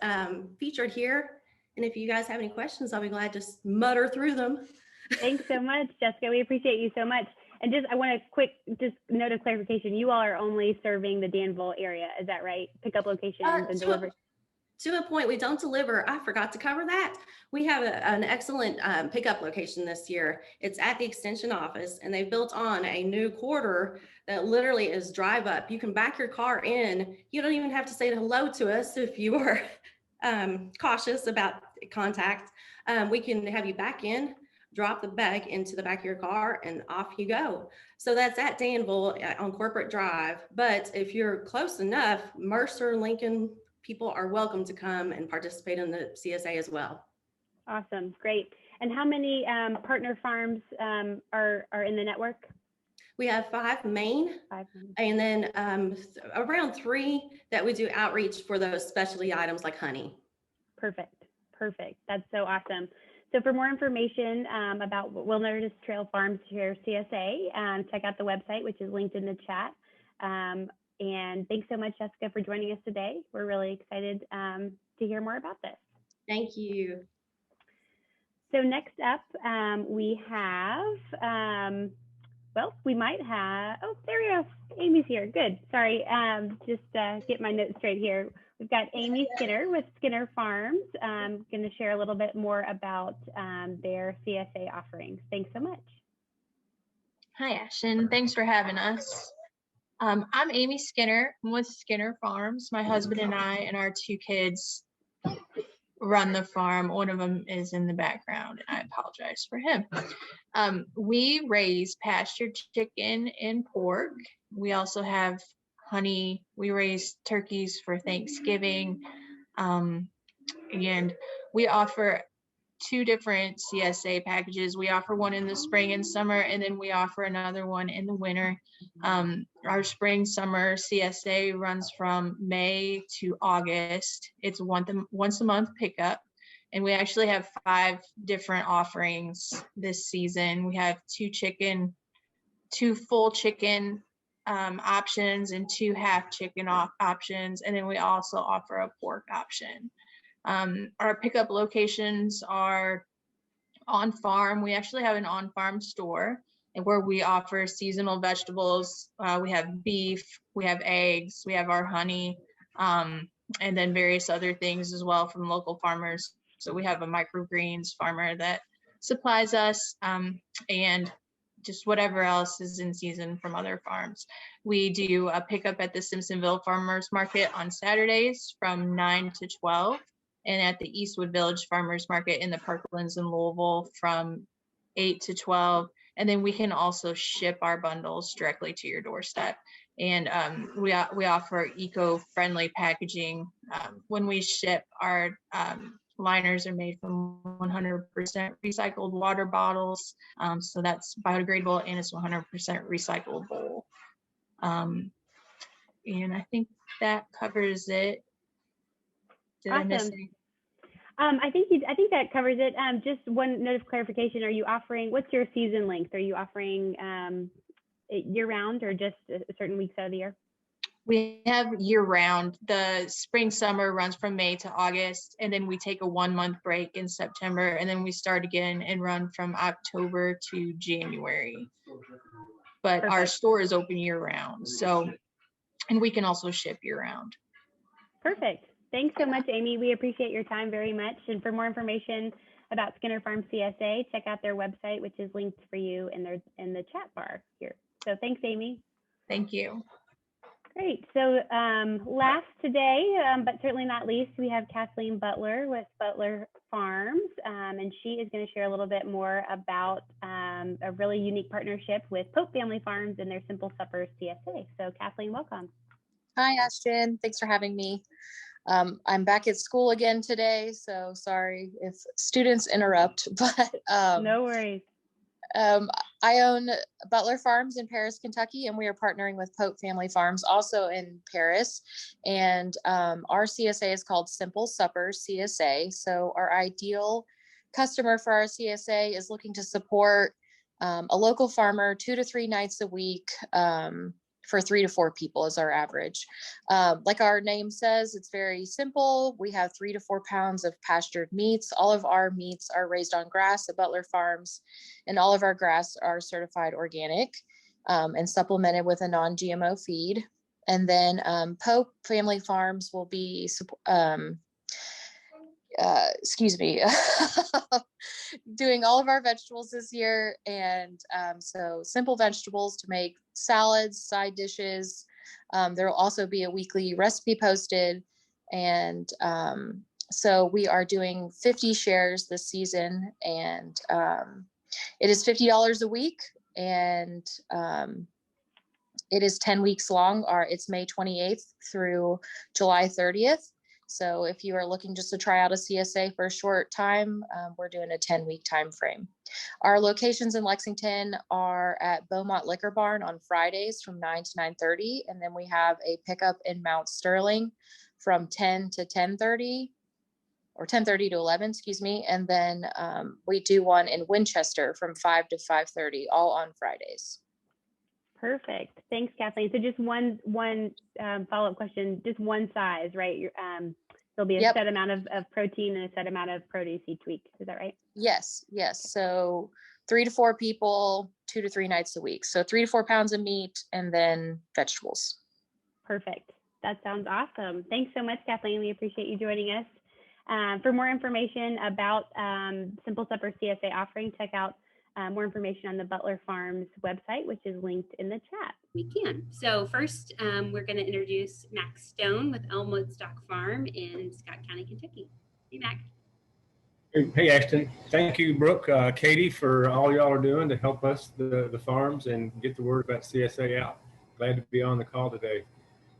featured here. And if you guys have any questions, I'll be glad to mutter through them. Thanks so much, Jessica. We appreciate you so much. And I want a quick note of clarification. You all are only serving the Danville area. Is that right? Pickup locations and delivery. To a point, we don't deliver. I forgot to cover that. We have an excellent pickup location this year. It's at the extension office, and they built on a new quarter that literally is drive up. You can back your car in. You don't even have to say hello to us if you are cautious about contact. We can have you back in, drop the bag into the back of your car, and off you go. So that's at Danville on Corporate Drive. But if you're close enough, Mercer, Lincoln, people are welcome to come and participate in the CSA as well. Awesome, great. And how many partner farms are in the network? We have 5 main, and then around 3 that we do outreach for those specialty items like honey. Perfect. That's so awesome. So for more information about Wilderness Trail Farms here, CSA, check out the website, which is linked in the chat. And thanks so much, Jessica, for joining us today. We're really excited to hear more about this. Thank you. So next up, we have, we might have, oh, there we go. Amy's here. Good. Sorry. Just get my notes straight here. We've got Amy Skinner with Skinner Farms. Going to share a little bit more about their CSA offerings. Thanks so much. Hi, Ashton. Thanks for having us. I'm Amy Skinner. I'm with Skinner Farms. My husband and I and our 2 kids run the farm. One of them is in the background, and I apologize for him. We raise pastured chicken and pork. We also have honey. We raise turkeys for Thanksgiving. And we offer 2 different CSA packages. We offer one in the spring and summer, and then we offer another one in the winter. Our spring summer CSA runs from May to August. It's once a month pickup, and we actually have 5 different offerings this season. We have 2 full chicken options and 2 half chicken options, and then we also offer a pork option. Our pickup locations are on farm. We actually have an on-farm store where we offer seasonal vegetables. We have beef, we have eggs, we have our honey, and then various other things as well from local farmers. So we have a microgreens farmer that supplies us, and just whatever else is in season from other farms. We do a pickup at the Simpsonville Farmers Market on Saturdays from 9 to 12. And at the Eastwood Village Farmers Market in the Parklands in Louisville from 8 to 12. And then we can also ship our bundles directly to your doorstep. And we offer eco-friendly packaging. When we ship, our liners are made from 100% recycled water bottles. So that's biodegradable, and it's 100% recyclable. And I think that covers it. Did I miss anything? I think that covers it. Just one note of clarification: are you offering? What's your season length? Are you offering year round or just certain weeks out of the year? We have year round. The spring summer runs from May to August, and then we take a 1 month break in September, and then we start again and run from October to January. But our store is open year round. So, and we can also ship year round. Perfect. Thanks so much, Amy. We appreciate your time very much. And for more information about Skinner Farm CSA, check out their website, which is linked for you in the chat bar here. So thanks, Amy. Thank you. Great. So last today, but certainly not least, we have Kathleen Butler with Butler Farms, and she is going to share a little bit more about a really unique partnership with Pope Family Farms and their Simple Supper CSA. So Kathleen, welcome. Hi, Ashton. Thanks for having me. I'm back at school again today, so sorry if students interrupt, but no worries. I own Butler Farms in Paris, Kentucky, and we are partnering with Pope Family Farms also in Paris. And our CSA is called Simple Supper Csa. So our ideal customer for our CSA is looking to support a local farmer 2 to 3 nights a week for 3 to 4 people is our average. Like our name says, it's very simple. We have 3 to 4 pounds of pastured meats. All of our meats are raised on grass at Butler Farms, and all of our grass are certified organic and supplemented with a non-GMO feed. And then Pope Family Farms will be, doing all of our vegetables this year. And so simple vegetables to make salads, side dishes. There will also be a weekly recipe posted. And so we are doing 50 shares this season, and it is $50 a week, and it is 10 weeks long. It's May 28th through July 30th. So if you are looking just to try out a CSA for a short time, we're doing a 10-week time frame. Our locations in Lexington are at Beaumont Liquor Barn on Fridays from 9 to 9:30. And then we have a pickup in Mount Sterling from 10 to 10:30, or 10:30 to 11, excuse me. And then we do one in Winchester from 5 to 5:30, all on Fridays. Perfect. Thanks, Kathleen. So just one follow-up question, just one size, right? There'll be a set amount of protein and a set amount of produce each week. Is that right? Yes. So 3 to 4 people, 2 to 3 nights a week. So 3 to 4 pounds of meat and then vegetables. Perfect. That sounds awesome. Thanks so much, Kathleen. We appreciate you joining us. For more information about Simple Supper CSA offering, check out more information on the Butler Farms website, which is linked in the chat. We can. So first, we're going to introduce Max Stone with Elmwood Stock Farm in Scott County, Kentucky. Hey, Mac. Hey, Ashton. Thank you, Brooke, Katie, for all y'all are doing to help us, the farms, and get the word about CSA out. Glad to be on the call today.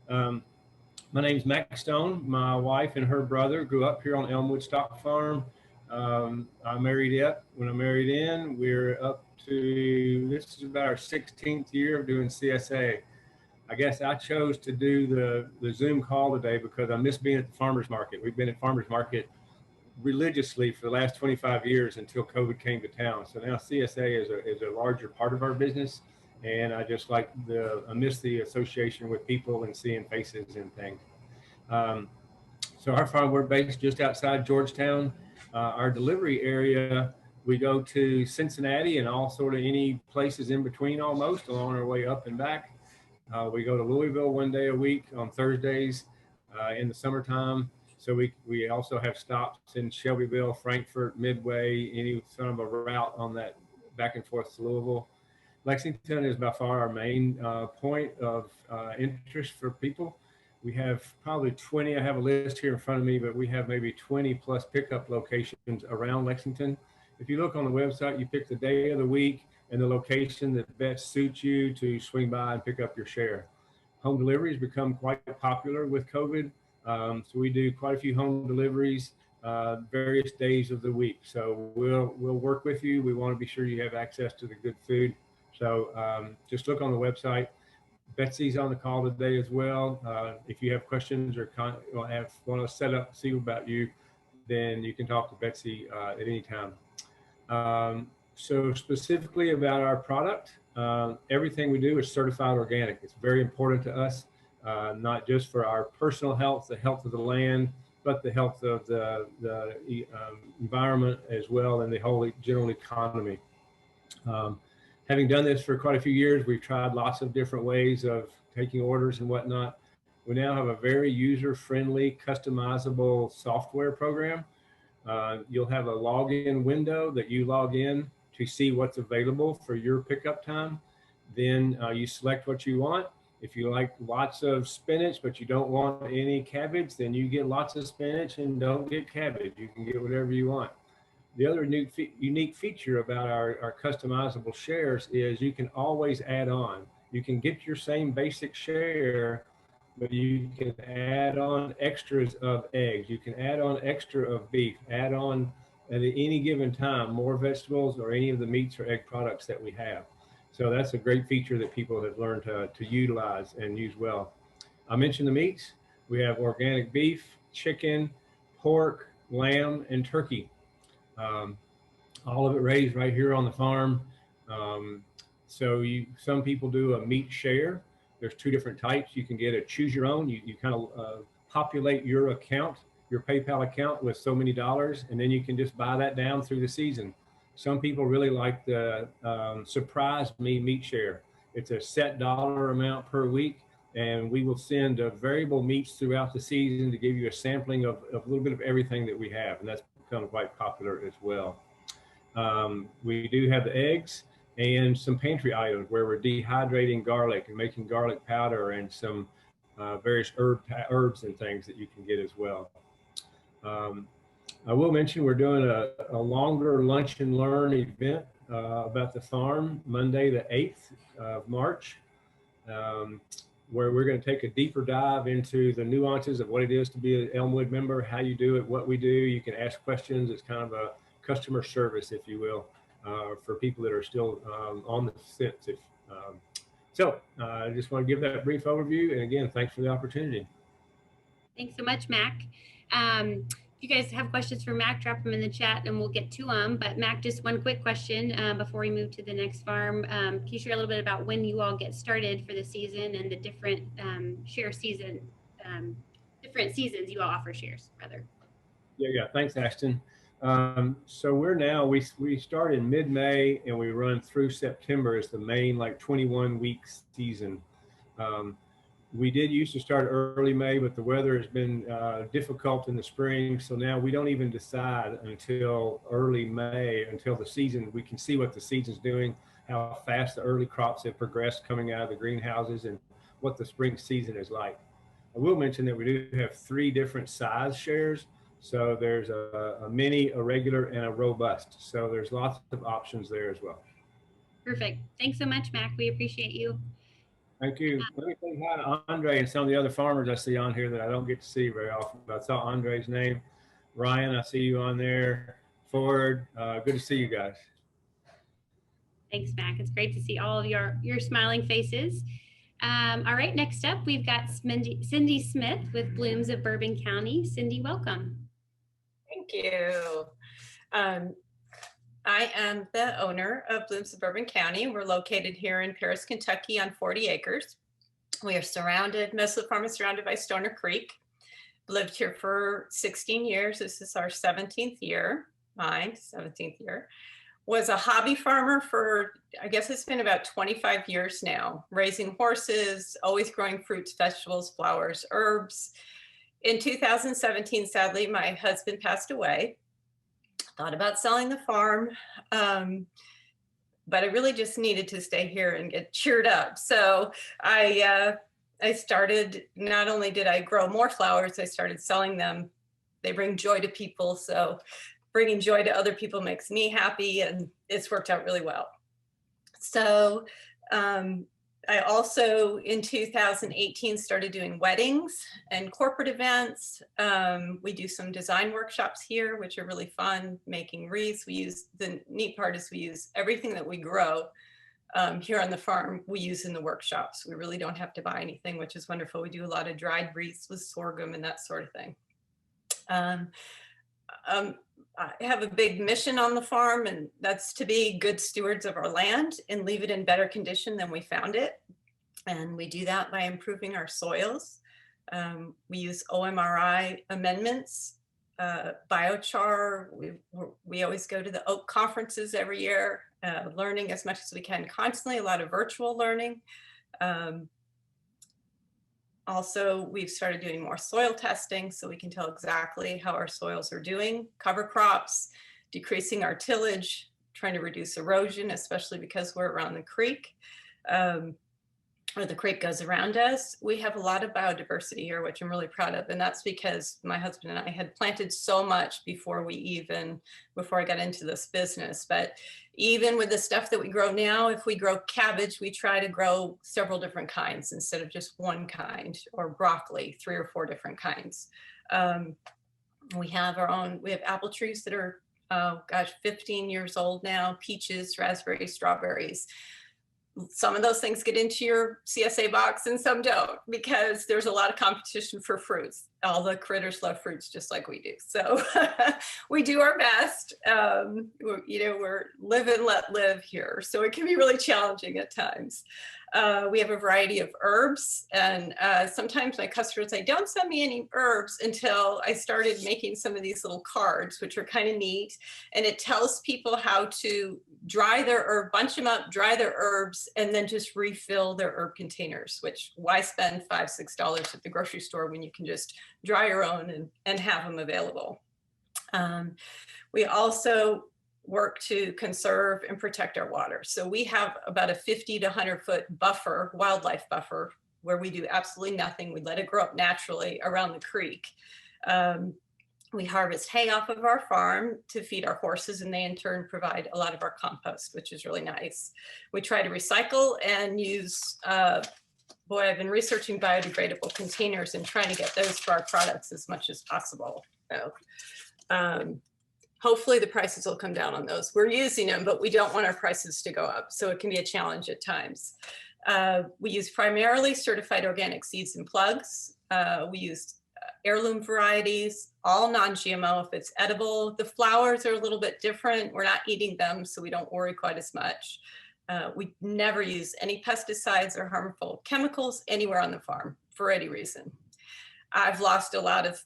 My name is Max Stone. My wife and her brother grew up here on Elmwood Stock Farm. I married it. When I married in, we're up to, this is about our 16th year of doing CSA. I guess I chose to do the Zoom call today because I miss being at the farmer's market. We've been at farmer's market religiously for the last 25 years until COVID came to town. So now CSA is a larger part of our business. And I just like I miss the association with people and seeing faces and things. So our farm, we're based just outside Georgetown. Our delivery area, we go to Cincinnati and all sort of any places in between almost along our way up and back. We go to Louisville one day a week on Thursdays in the summertime. So we also have stops in Shelbyville, Frankfort, Midway, any sort of a route on that back and forth to Louisville. Lexington is by far our main point of interest for people. We have probably 20, I have a list here in front of me, but we have maybe 20 plus pickup locations around Lexington. If you look on the website, you pick the day of the week and the location that best suits you to swing by and pick up your share. Home deliveries become quite popular with COVID. So we do quite a few home deliveries various days of the week. So we'll work with you. We want to be sure you have access to the good food. So just look on the website. Betsy's on the call today as well. If you have questions or want to set up, see about you, then you can talk to Betsy at any time. So specifically about our product, everything we do is certified organic. It's very important to us. not just for our personal health, the health of the land, but the health of the environment as well, and the whole general economy. Having done this for quite a few years, we've tried lots of different ways of taking orders and whatnot. We now have a very user-friendly, customizable software program. You'll have a login window that you log in to see what's available for your pickup time. Then you select what you want. If you like lots of spinach, but you don't want any cabbage, then you get lots of spinach and don't get cabbage. You can get whatever you want. The other unique feature about our customizable shares is you can always add on. You can get your same basic share, but you can add on extras of eggs. You can add on extra of beef, add on at any given time more vegetables or any of the meats or egg products that we have. So that's a great feature that people have learned to utilize and use well. I mentioned the meats. We have organic beef, chicken, pork, lamb, and turkey. All of it raised right here on the farm. Some people do a meat share. There's two different types. You can get a choose your own. You kind of populate your account, your PayPal account with so many dollars, and then you can just buy that down through the season. Some people really like the surprise me meat share. It's a set dollar amount per week, and we will send variable meats throughout the season to give you a sampling of a little bit of everything that we have, and that's become quite popular as well. We do have the eggs and some pantry items where we're dehydrating garlic and making garlic powder and some various herbs and things that you can get as well. I will mention we're doing a longer lunch and learn event about the farm Monday the 8th of March, where we're going to take a deeper dive into the nuances of what it is to be an Elmwood member, how you do it, what we do. You can ask questions. It's kind of a customer service, if you will, for people that are still on the fence. I just want to give that brief overview. And again, thanks for the opportunity. Thanks so much, Mac. If you guys have questions for Mac, drop them in the chat and we'll get to them. But Mac, just one quick question before we move to the next farm. Can you share a little bit about when you all get started for the season and the different share season, different seasons you all offer shares, rather? Yeah. Thanks, Ashton. So we start in mid-May and we run through September as the main 21-week season. We did used to start early May, but the weather has been difficult in the spring. So now we don't even decide until early May, until the season. We can see what the season's doing, how fast the early crops have progressed coming out of the greenhouses, and what the spring season is like. I will mention that we do have 3 different size shares. So there's a mini, a regular, and a robust. So there's lots of options there as well. Perfect. Thanks so much, Mac. We appreciate you. Thank you. Let me say hi to Andre and some of the other farmers I see on here that I don't get to see very often. I saw Andre's name. Ryan, I see you on there. Ford, good to see you guys. Thanks, Mac. It's great to see all of your smiling faces. All right, next up, we've got Cindy Smith with Blooms of Bourbon County. Cindy, welcome. Thank you. I am the owner of Blooms of Bourbon County. We're located here in Paris, Kentucky on 40 acres. We are surrounded, most of the farm is surrounded by Stoner Creek. Lived here for 16 years. This is our 17th year, mine, 17th year. Was a hobby farmer for, I guess it's been about 25 years now, raising horses, always growing fruits, vegetables, flowers, herbs. In 2017, sadly, my husband passed away. Thought about selling the farm, but I really just needed to stay here and get cheered up. So I started, not only did I grow more flowers, I started selling them. They bring joy to people. So bringing joy to other people makes me happy, and it's worked out really well. So I also, in 2018, started doing weddings and corporate events. We do some design workshops here, which are really fun, making wreaths. The neat part is we use everything that we grow here on the farm, we use in the workshops. We really don't have to buy anything, which is wonderful. We do a lot of dried wreaths with sorghum and that sort of thing. I have a big mission on the farm, and that's to be good stewards of our land and leave it in better condition than we found it. And we do that by improving our soils. We use OMRI amendments, biochar. We always go to the oak conferences every year, learning as much as we can constantly, a lot of virtual learning. Also, we've started doing more soil testing so we can tell exactly how our soils are doing, cover crops, decreasing our tillage, trying to reduce erosion, especially because we're around the creek, or the creek goes around us. We have a lot of biodiversity here, which I'm really proud of. And that's because my husband and I had planted so much before I got into this business. But even with the stuff that we grow now, if we grow cabbage, we try to grow several different kinds instead of just one kind, or broccoli, 3 or 4 different kinds. We have apple trees that are, 15 years old now, peaches, raspberries, strawberries. Some of those things get into your CSA box and some don't, because there's a lot of competition for fruits. All the critters love fruits just like we do. So we do our best. We're live and let live here. So it can be really challenging at times. We have a variety of herbs, and sometimes my customers say, don't send me any herbs, until I started making some of these little cards, which are kind of neat. And it tells people how to dry their herb, bunch them up, dry their herbs, and then just refill their herb containers, which why spend $5, $6 at the grocery store when you can just dry your own and have them available. We also work to conserve and protect our water. So we have about a 50 to 100 foot buffer, wildlife buffer, where we do absolutely nothing. We let it grow up naturally around the creek. We harvest hay off of our farm to feed our horses, and they in turn provide a lot of our compost, which is really nice. We try to recycle and use, I've been researching biodegradable containers and trying to get those for our products as much as possible. So, hopefully the prices will come down on those. We're using them, but we don't want our prices to go up. So it can be a challenge at times. We use primarily certified organic seeds and plugs. We use heirloom varieties, all non-GMO if it's edible. The flowers are a little bit different. We're not eating them, so we don't worry quite as much. We never use any pesticides or harmful chemicals anywhere on the farm for any reason. I've lost a lot of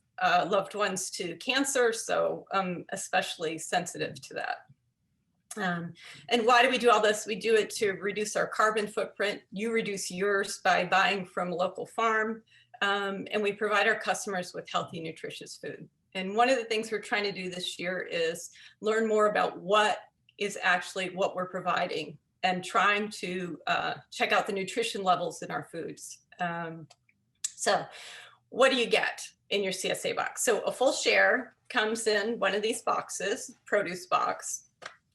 loved ones to cancer, so I'm especially sensitive to that. And why do we do all this? We do it to reduce our carbon footprint. You reduce yours by buying from a local farm, and we provide our customers with healthy, nutritious food. And one of the things we're trying to do this year is learn more about what is actually what we're providing, and trying to check out the nutrition levels in our foods. So what do you get in your CSA box? So a full share comes in one of these boxes, produce box,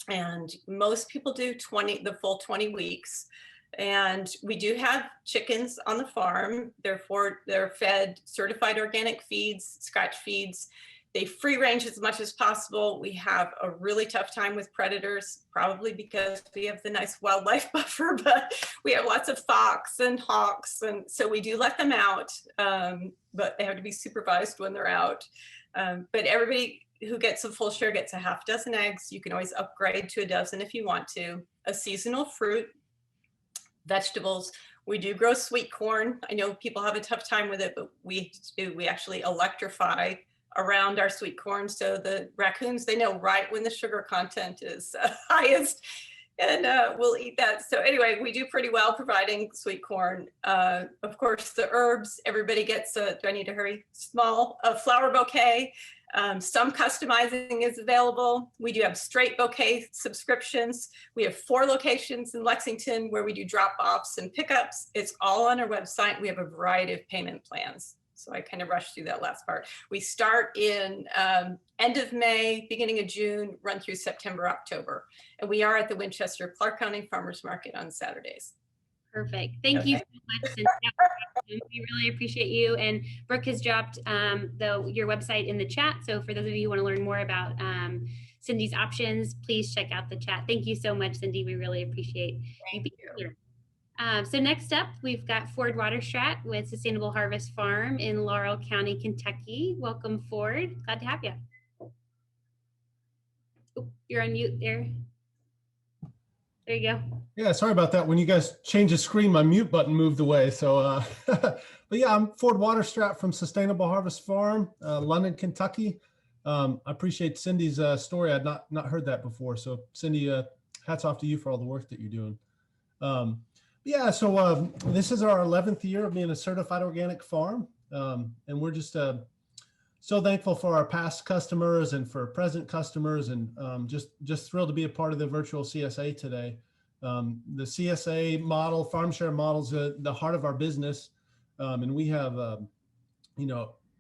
and most people do the full 20 weeks. And we do have chickens on the farm. They're fed certified organic feeds, scratch feeds. They free range as much as possible. We have a really tough time with predators, probably because we have the nice wildlife buffer, but we have lots of fox and hawks. And so we do let them out, but they have to be supervised when they're out. But everybody who gets a full share gets a half dozen eggs. You can always upgrade to a dozen if you want to. A seasonal fruit, vegetables. We do grow sweet corn. I know people have a tough time with it, but we actually electrify around our sweet corn, so the raccoons, they know right when the sugar content is highest, and we'll eat that. So anyway, we do pretty well providing sweet corn. Of course, the herbs, everybody gets do I need to hurry? Small flower bouquet. Some customizing is available. We do have straight bouquet subscriptions. We have 4 locations in Lexington where we do drop-offs and pickups. It's all on our website. We have a variety of payment plans. So I kind of rushed through that last part. We start in end of May, beginning of June, run through September, October. And we are at the Winchester Clark County Farmers Market on Saturdays. Perfect. Thank you so much. We really appreciate you. And Brooke has dropped your website in the chat. So for those of you who want to learn more about Cindy's options, please check out the chat. Thank you so much, Cindy. We really appreciate you being here. So next up, we've got Ford Waterstrap with Sustainable Harvest Farm in Laurel County, Kentucky. Welcome, Ford. Glad to have you. Oh, you're on mute there. There you go. Yeah, sorry about that. When you guys changed the screen, my mute button moved away. So, but yeah, I'm Ford Waterstrap from Sustainable Harvest Farm, London, Kentucky. I appreciate Cindy's story. I'd not heard that before. So Cindy, hats off to you for all the work that you're doing. Yeah, so this is our 11th year of being a certified organic farm. And we're just so thankful for our past customers and for present customers, and just thrilled to be a part of the virtual CSA today. The CSA model, farm share model, is the heart of our business, and we have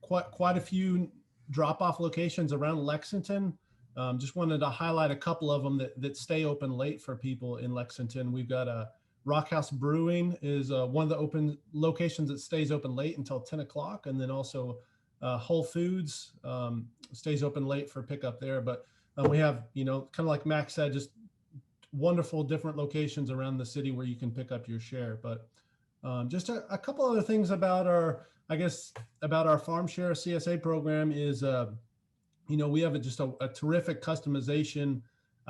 quite a few drop-off locations around Lexington. Just wanted to highlight a couple of them that stay open late for people in Lexington. We've got a Rockhouse Brewing is one of the open locations that stays open late until 10 o'clock, and then also Whole Foods stays open late for pickup there. But we have, kind of like Max said, just wonderful different locations around the city where you can pick up your share. But just a couple other things about our farm share CSA program is, we have just a terrific customization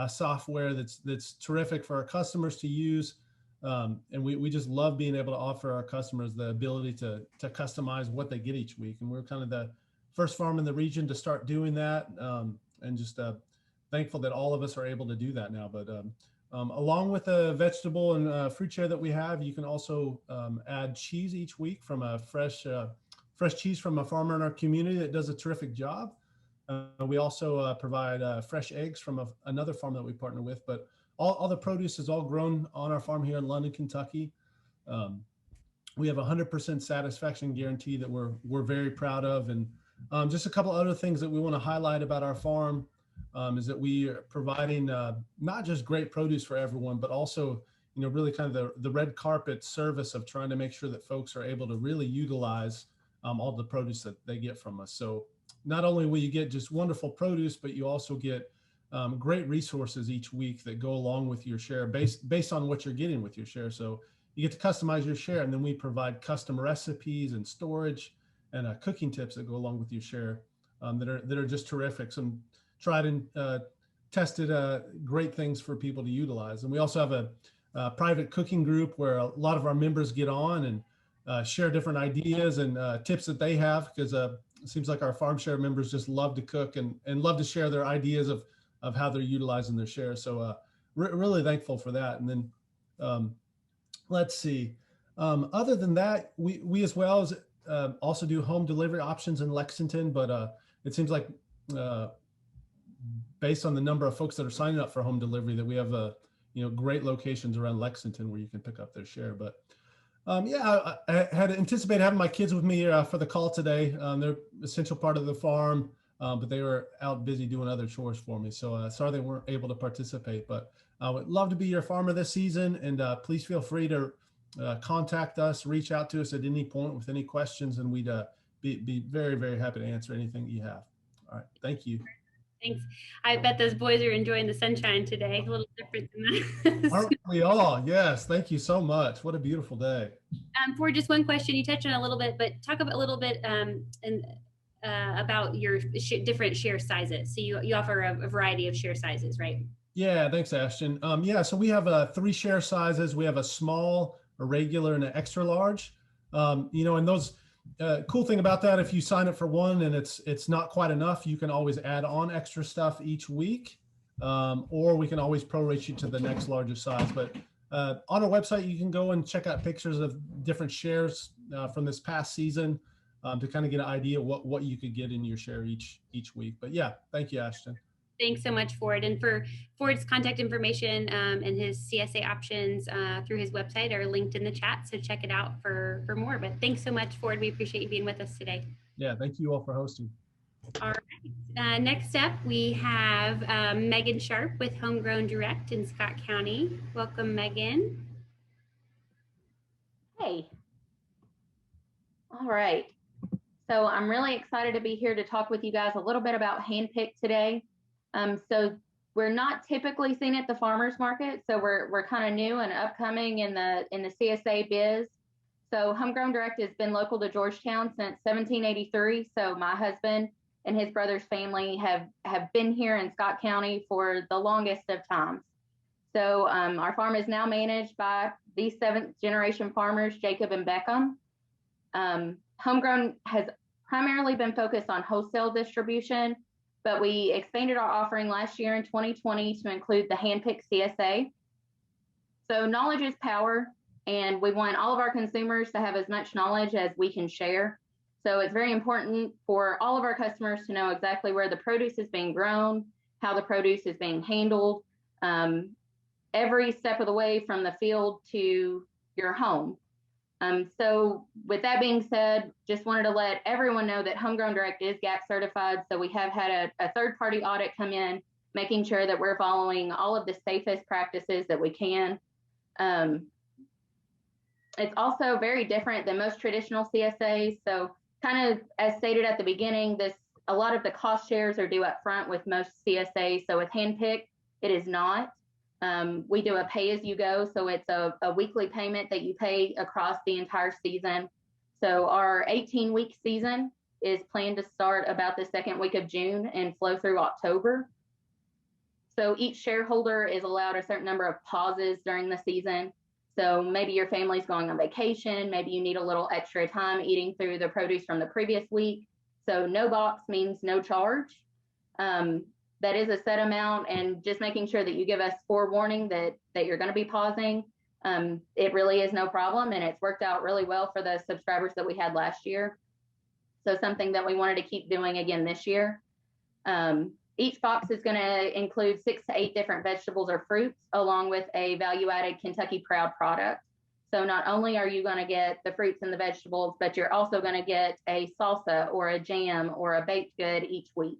software that's terrific for our customers to use. And we just love being able to offer our customers the ability to customize what they get each week. And we're kind of the first farm in the region to start doing that, and just thankful that all of us are able to do that now. But along with the vegetable and fruit share that we have, you can also add cheese each week from a fresh cheese from a farmer in our community that does a terrific job. We also provide fresh eggs from another farm that we partner with, but all the produce is all grown on our farm here in London, Kentucky. We have 100% satisfaction guarantee that we're very proud of. And just a couple other things that we want to highlight about our farm is that we are providing not just great produce for everyone, but also, really kind of the red carpet service of trying to make sure that folks are able to really utilize all the produce that they get from us. So not only will you get just wonderful produce, but you also get great resources each week that go along with your share based on what you're getting with your share. So you get to customize your share, and then we provide custom recipes and storage and cooking tips that go along with your share that are just terrific. Some tried and tested great things for people to utilize. And we also have a private cooking group where a lot of our members get on and share different ideas and tips that they have, because it seems like our farm share members just love to cook and love to share their ideas of how they're utilizing their share. So really thankful for that. And then let's see. Other than that, we as well as also do home delivery options in Lexington, but it seems like based on the number of folks that are signing up for home delivery, that we have great locations around Lexington where you can pick up their share. But yeah, I had anticipated having my kids with me for the call today. They're an essential part of the farm. But they were out busy doing other chores for me. So sorry they weren't able to participate, but I would love to be your farmer this season. And please feel free to contact us, reach out to us at any point with any questions, and we'd be very, very happy to answer anything you have. All right, thank you. Thanks. I bet those boys are enjoying the sunshine today. A little different than that. Aren't we all? Yes, thank you so much. What a beautiful day. For just one question, you touched on a little bit, but talk about a little bit about your different share sizes. So you offer a variety of share sizes, right? Yeah, thanks, Ashton. Yeah, so we have 3 share sizes. We have a small, a regular, and an extra large. And those cool thing about that, if you sign up for one and it's not quite enough, you can always add on extra stuff each week, or we can always prorate you to the next largest size. But on our website, you can go and check out pictures of different shares from this past season. To kind of get an idea what you could get in your share each week. But yeah, thank you, Ashton. Thanks so much, Ford. And for Ford's contact information and his CSA options through his website are linked in the chat. So check it out for more. But thanks so much, Ford. We appreciate you being with us today. Yeah, thank you all for hosting. All right. Next up, we have Megan Sharp with Homegrown Direct in Scott County. Welcome, Megan. Hey. All right. So I'm really excited to be here to talk with you guys a little bit about handpick today. So we're not typically seen at the farmers market, so we're kind of new and upcoming in the CSA biz. So Homegrown Direct has been local to Georgetown since 1783. So my husband and his brother's family have been here in Scott County for the longest of times. So our farm is now managed by these 7th generation farmers, Jacob and Beckham. Homegrown has primarily been focused on wholesale distribution, but we expanded our offering last year in 2020 to include the hand-picked CSA. So knowledge is power, and we want all of our consumers to have as much knowledge as we can share. So it's very important for all of our customers to know exactly where the produce is being grown, how the produce is being handled, every step of the way from the field to your home. So with that being said, just wanted to let everyone know that Homegrown Direct is GAP certified. So we have had a third-party audit come in, making sure that we're following all of the safest practices that we can. It's also very different than most traditional CSAs. So kind of as stated at the beginning, a lot of the cost shares are due up front with most CSAs. So with handpicked, it is not. We do a pay-as-you-go, so it's a weekly payment that you pay across the entire season. So our 18-week season is planned to start about the 2nd week of June and flow through October. So each shareholder is allowed a certain number of pauses during the season. So maybe your family's going on vacation, maybe you need a little extra time eating through the produce from the previous week. So no box means no charge. That is a set amount, and just making sure that you give us forewarning that you're going to be pausing. It really is no problem, and it's worked out really well for the subscribers that we had last year. So something that we wanted to keep doing again this year. Each box is going to include 6 to 8 different vegetables or fruits, along with a value-added Kentucky Proud product. So not only are you going to get the fruits and the vegetables, but you're also going to get a salsa or a jam or a baked good each week.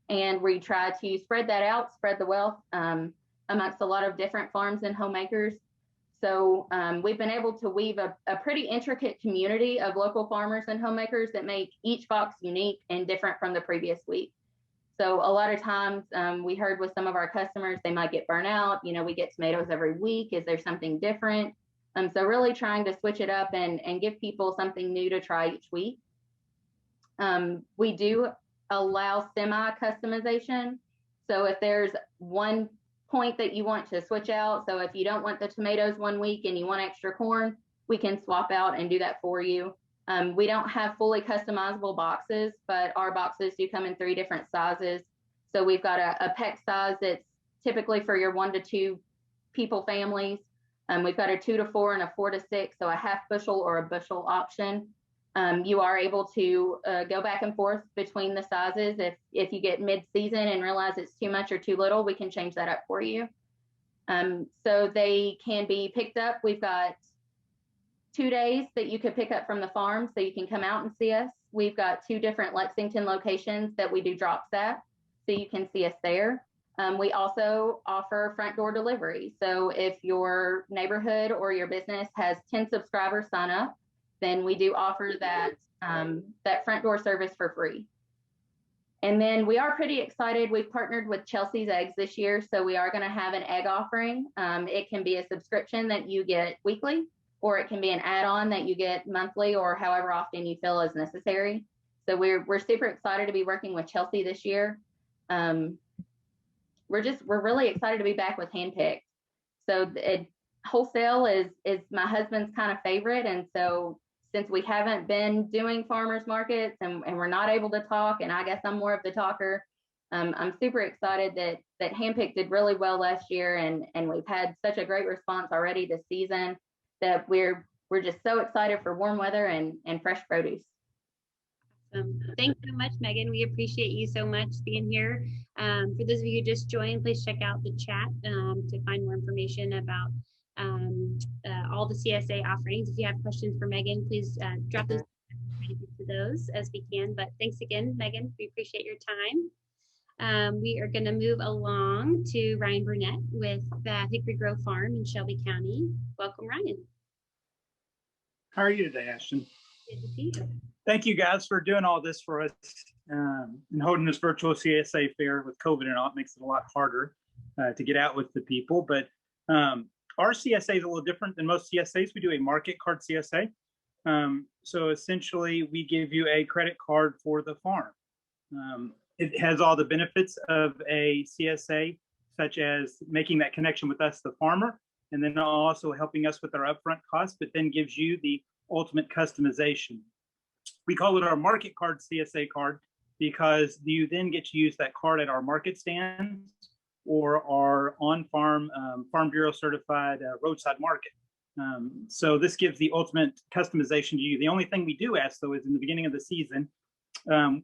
And we try to spread that out, spread the wealth amongst a lot of different farms and homemakers. So we've been able to weave a pretty intricate community of local farmers and homemakers that make each box unique and different from the previous week. So a lot of times we heard with some of our customers, they might get burnt out. You know, we get tomatoes every week. Is there something different? So really trying to switch it up and give people something new to try each week. We do allow semi-customization. So if there's one point that you want to switch out, so if you don't want the tomatoes one week and you want extra corn, we can swap out and do that for you. We don't have fully customizable boxes, but our boxes do come in 3 different sizes. So we've got a peck size that's typically for your 1 to 2 people families. We've got a 2 to 4 and a 4 to 6, so a half bushel or a bushel option. You are able to go back and forth between the sizes. If you get mid-season and realize it's too much or too little, we can change that up for you. So they can be picked up. We've got 2 days that you could pick up from the farm, so you can come out and see us. We've got 2 different Lexington locations that we do drops at, so you can see us there. We also offer front door delivery. So if your neighborhood or your business has 10 subscribers sign up, then we do offer that front door service for free. And then we are pretty excited. We've partnered with Chelsea's Eggs this year, so we are going to have an egg offering. It can be a subscription that you get weekly, or it can be an add-on that you get monthly or however often you feel is necessary. So we're super excited to be working with Chelsea this year. We're really excited to be back with handpicked. So wholesale is my husband's kind of favorite, and so since we haven't been doing farmers markets and we're not able to talk, and I guess I'm more of the talker, I'm super excited that handpicked did really well last year, and we've had such a great response already this season that we're just so excited for warm weather and fresh produce. Thanks so much, Megan. We appreciate you so much being here. For those of you who just joined, please check out the chat to find more information about all the CSA offerings. If you have questions for Megan, please drop those to those as we can. But thanks again, Megan. We appreciate your time. We are going to move along to Ryan Burnett with Hickory Grove Farm in Shelby County. Welcome, Ryan. How are you today, Ashton? Good to see you. Thank you guys for doing all this for us and holding this virtual CSA fair with COVID and all. It makes it a lot harder to get out with the people. But our CSA is a little different than most CSAs. We do a market card CSA. So essentially, we give you a credit card for the farm. It has all the benefits of a CSA, such as making that connection with us, the farmer, and then also helping us with our upfront costs, but then gives you the ultimate customization. We call it our market card CSA card because you then get to use that card at our market stands or our on-farm, Farm Bureau certified roadside market. So this gives the ultimate customization to you. The only thing we do ask, though, is in the beginning of the season,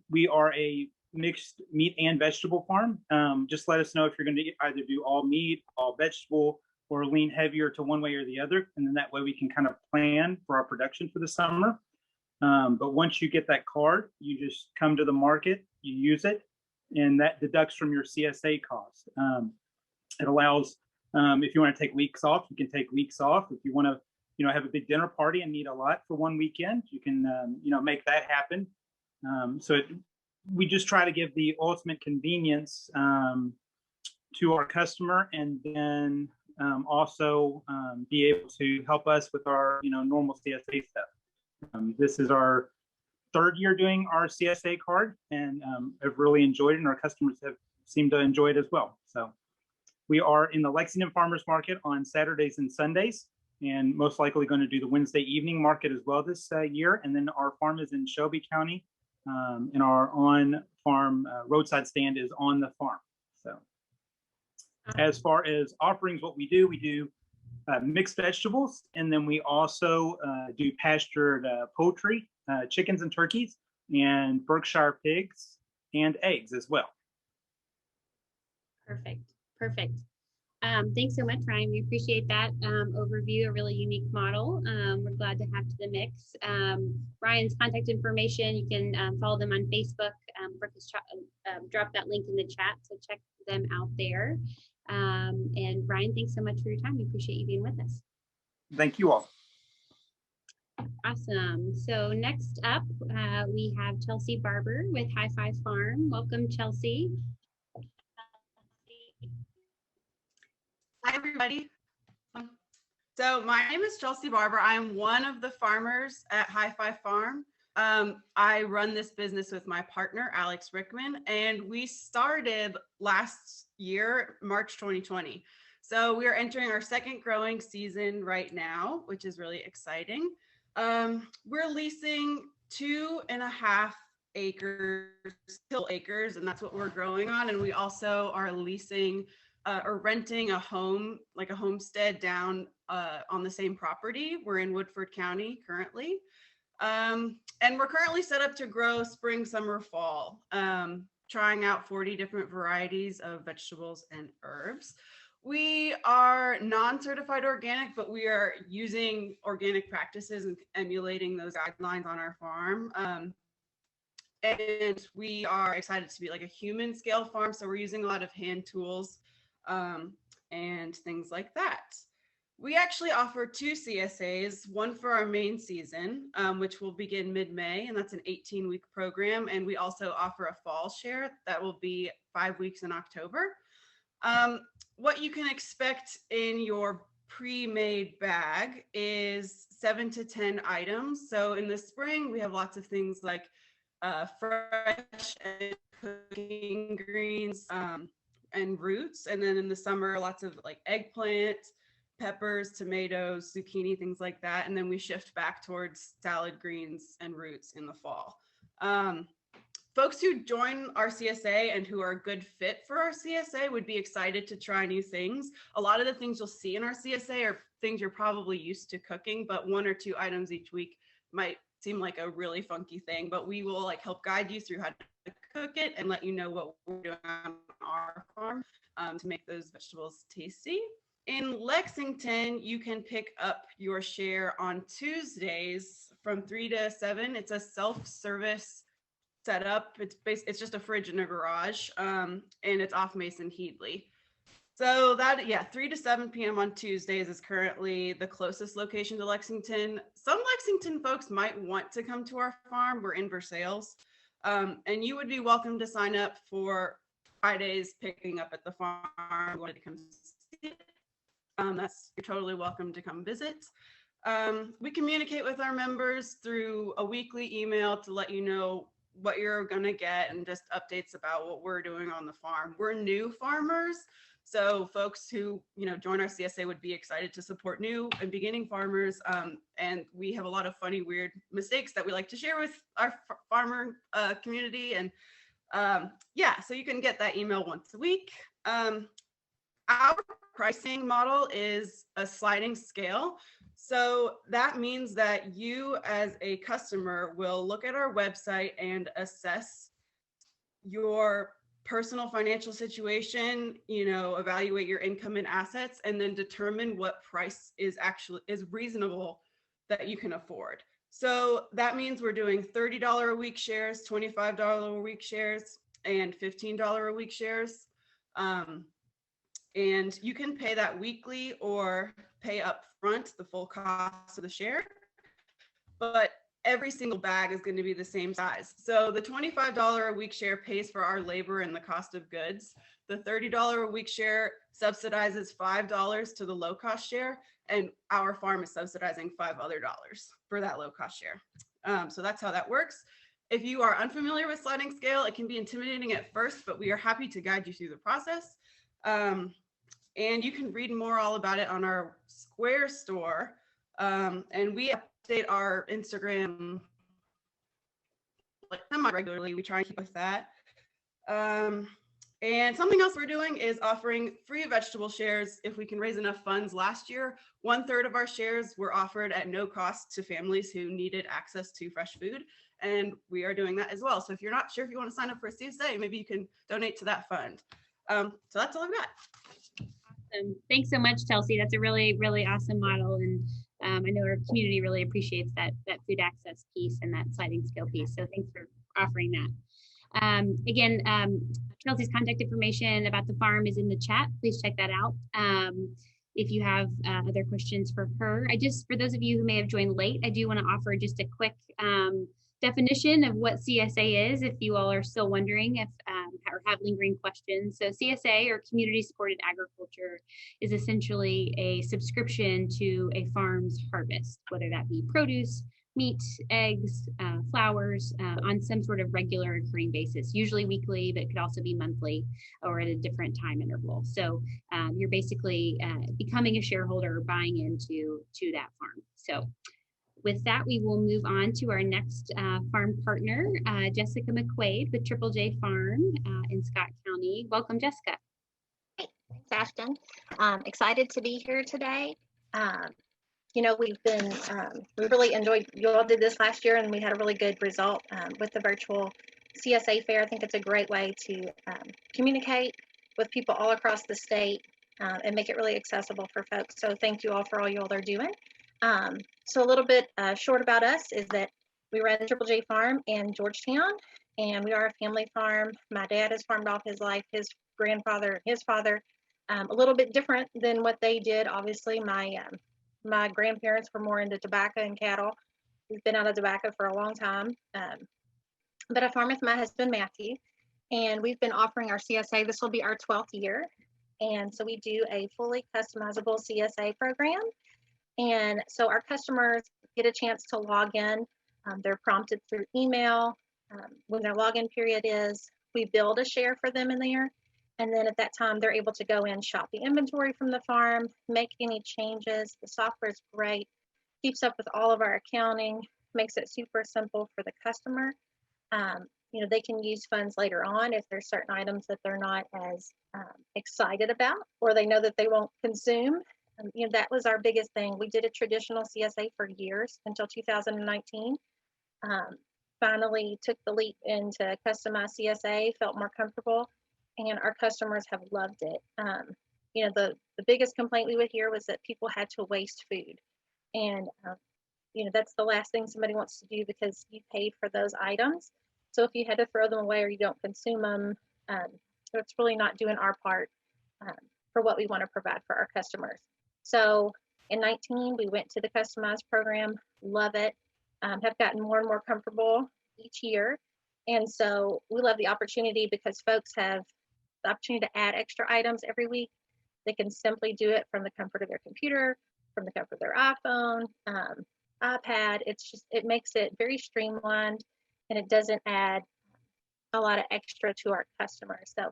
we are a mixed meat and vegetable farm. Just let us know if you're going to either do all meat, all vegetable, or lean heavier to one way or the other. And then that way we can kind of plan for our production for the summer. But once you get that card, you just come to the market, you use it, and that deducts from your CSA cost. It allows, if you want to take weeks off, you can take weeks off. If you want to, have a big dinner party and need a lot for one weekend, you can, make that happen. We just try to give the ultimate convenience to our customer, and then also be able to help us with our, normal CSA stuff. This is our third year doing our CSA card, and have really enjoyed it, and our customers have seemed to enjoy it as well. So we are in the Lexington Farmers Market on Saturdays and Sundays, and most likely going to do the Wednesday evening market as well this year. And then our farm is in Shelby County, and our on-farm roadside stand is on the farm. So as far as offerings, what we do mixed vegetables, and then we also do pastured poultry, chickens and turkeys, and Berkshire pigs and eggs as well. Perfect. Thanks so much, Ryan. We appreciate that overview, a really unique model. We're glad to have to the mix. Ryan's contact information, you can follow them on Facebook. Brooke has dropped that link in the chat, so check them out there. And Ryan, thanks so much for your time. We appreciate you being with us. Thank you all. Awesome. So next up, we have Chelsea Barber with High Five Farm. Welcome, Chelsea. Hi, everybody. So my name is Chelsea Barber. I'm one of the farmers at High Five Farm. I run this business with my partner, Alex Rickman, and we started last year, March 2020. So we are entering our second growing season right now, which is really exciting. We're leasing 2.5 acres, and that's what we're growing on. And we also are leasing or renting a home, like a homestead down on the same property. We're in Woodford County currently. And we're currently set up to grow spring, summer, fall, trying out 40 different varieties of vegetables and herbs. We are non-certified organic, but we are using organic practices and emulating those guidelines on our farm. And we are excited to be like a human scale farm. So we're using a lot of hand tools and things like that. We actually offer 2 CSAs, one for our main season, which will begin mid-May, and that's an 18-week program. And we also offer a fall share that will be 5 weeks in October. What you can expect in your pre-made bag is 7 to 10 items. So in the spring, we have lots of things like fresh and cooking greens and roots. And then in the summer, lots of like eggplant, peppers, tomatoes, zucchini, things like that. And then we shift back towards salad greens and roots in the fall. Folks who join our CSA and who are a good fit for our CSA would be excited to try new things. A lot of the things you'll see in our CSA are things you're probably used to cooking, but 1 or 2 items each week might seem like a really funky thing, but we will like help guide you through how to cook it and let you know what we're doing on our farm to make those vegetables tasty. In Lexington, you can pick up your share on Tuesdays from 3 to 7. It's a self-service setup. It's just a fridge in a garage, and it's off Mason Headley. So that, 3 to 7 p.m. on Tuesdays is currently the closest location to Lexington. Some Lexington folks might want to come to our farm. We're in Versailles, and you would be welcome to sign up for Fridays picking up at the farm. You wanted to come see it. You're totally welcome to come visit. We communicate with our members through a weekly email to let you know what you're going to get and just updates about what we're doing on the farm. We're new farmers, So folks who, join our CSA would be excited to support new and beginning farmers. And we have a lot of funny, weird mistakes that we like to share with our farmer community. And yeah, so you can get that email once a week. Our pricing model is a sliding scale. So that means that you as a customer will look at our website and assess your personal financial situation, evaluate your income and assets, and then determine what price is reasonable that you can afford. So that means we're doing $30 a week shares, $25 a week shares, and $15 a week shares. And you can pay that weekly or pay up front the full cost of the share, but every single bag is going to be the same size. So the $25 a week share pays for our labor and the cost of goods. The $30 a week share subsidizes $5 to the low cost share, and our farm is subsidizing $5 other for that low cost share. So that's how that works. If you are unfamiliar with sliding scale, it can be intimidating at first, but we are happy to guide you through the process. And you can read more all about it on our Square store. And we update our Instagram like semi-regularly. We try and keep with that. And something else we're doing is offering free vegetable shares if we can raise enough funds. Last year, 1/3 of our shares were offered at no cost to families who needed access to fresh food. And we are doing that as well. So if you're not sure if you want to sign up for a CSA, maybe you can donate to that fund. So that's all I've got. Awesome. Thanks so much, Chelsea. That's a really, really awesome model. And I know our community really appreciates that food access piece and that sliding scale piece. So thanks for offering that. Again, Chelsea's contact information about the farm is in the chat. Please check that out. If you have other questions for her, for those of you who may have joined late, I do want to offer just a quick definition of what CSA is, if you all are still wondering or have lingering questions. So CSA, or Community Supported Agriculture, is essentially a subscription to a farm's harvest, whether that be produce, meat, eggs, flowers, on some sort of regular occurring basis, usually weekly, but it could also be monthly or at a different time interval. So you're basically becoming a shareholder or buying into that farm. So with that, we will move on to our next farm partner, Jessica McQuaid with J Farm in Scott County. Welcome, Jessica. Hey, thanks, Ashton. Excited to be here today. We really enjoyed, you all did this last year, and we had a really good result with the virtual CSA fair. I think it's a great way to communicate with people all across the state and make it really accessible for folks. So thank you all for all you all are doing. So a little bit short about us is that we run J Farm in Georgetown, and we are a family farm. My dad has farmed off his life, his grandfather, his father, a little bit different than what they did. Obviously, my grandparents were more into tobacco and cattle. We've been out of tobacco for a long time. But I farm with my husband, Matthew, and we've been offering our CSA. This will be our 12th year. And so we do a fully customizable CSA program. And so our customers get a chance to log in. They're prompted through email when their login period is. We build a share for them in there. And then at that time, they're able to go in, shop the inventory from the farm, make any changes. The software is great, keeps up with all of our accounting, makes it super simple for the customer. They can use funds later on if there's certain items that they're not as excited about, or they know that they won't consume. That was our biggest thing. We did a traditional CSA for years until 2019. Finally took the leap into customized CSA, felt more comfortable, and our customers have loved it. The biggest complaint we would hear was that people had to waste food. And, that's the last thing somebody wants to do because you paid for those items. So if you had to throw them away or you don't consume them, it's really not doing our part for what we want to provide for our customers. So in 19, we went to the customized program, love it, have gotten more and more comfortable each year. And so we love the opportunity because folks have the opportunity to add extra items every week. They can simply do it from the comfort of their computer, from the comfort of their iPhone, iPad. It makes it very streamlined, and it doesn't add a lot of extra to our customers. So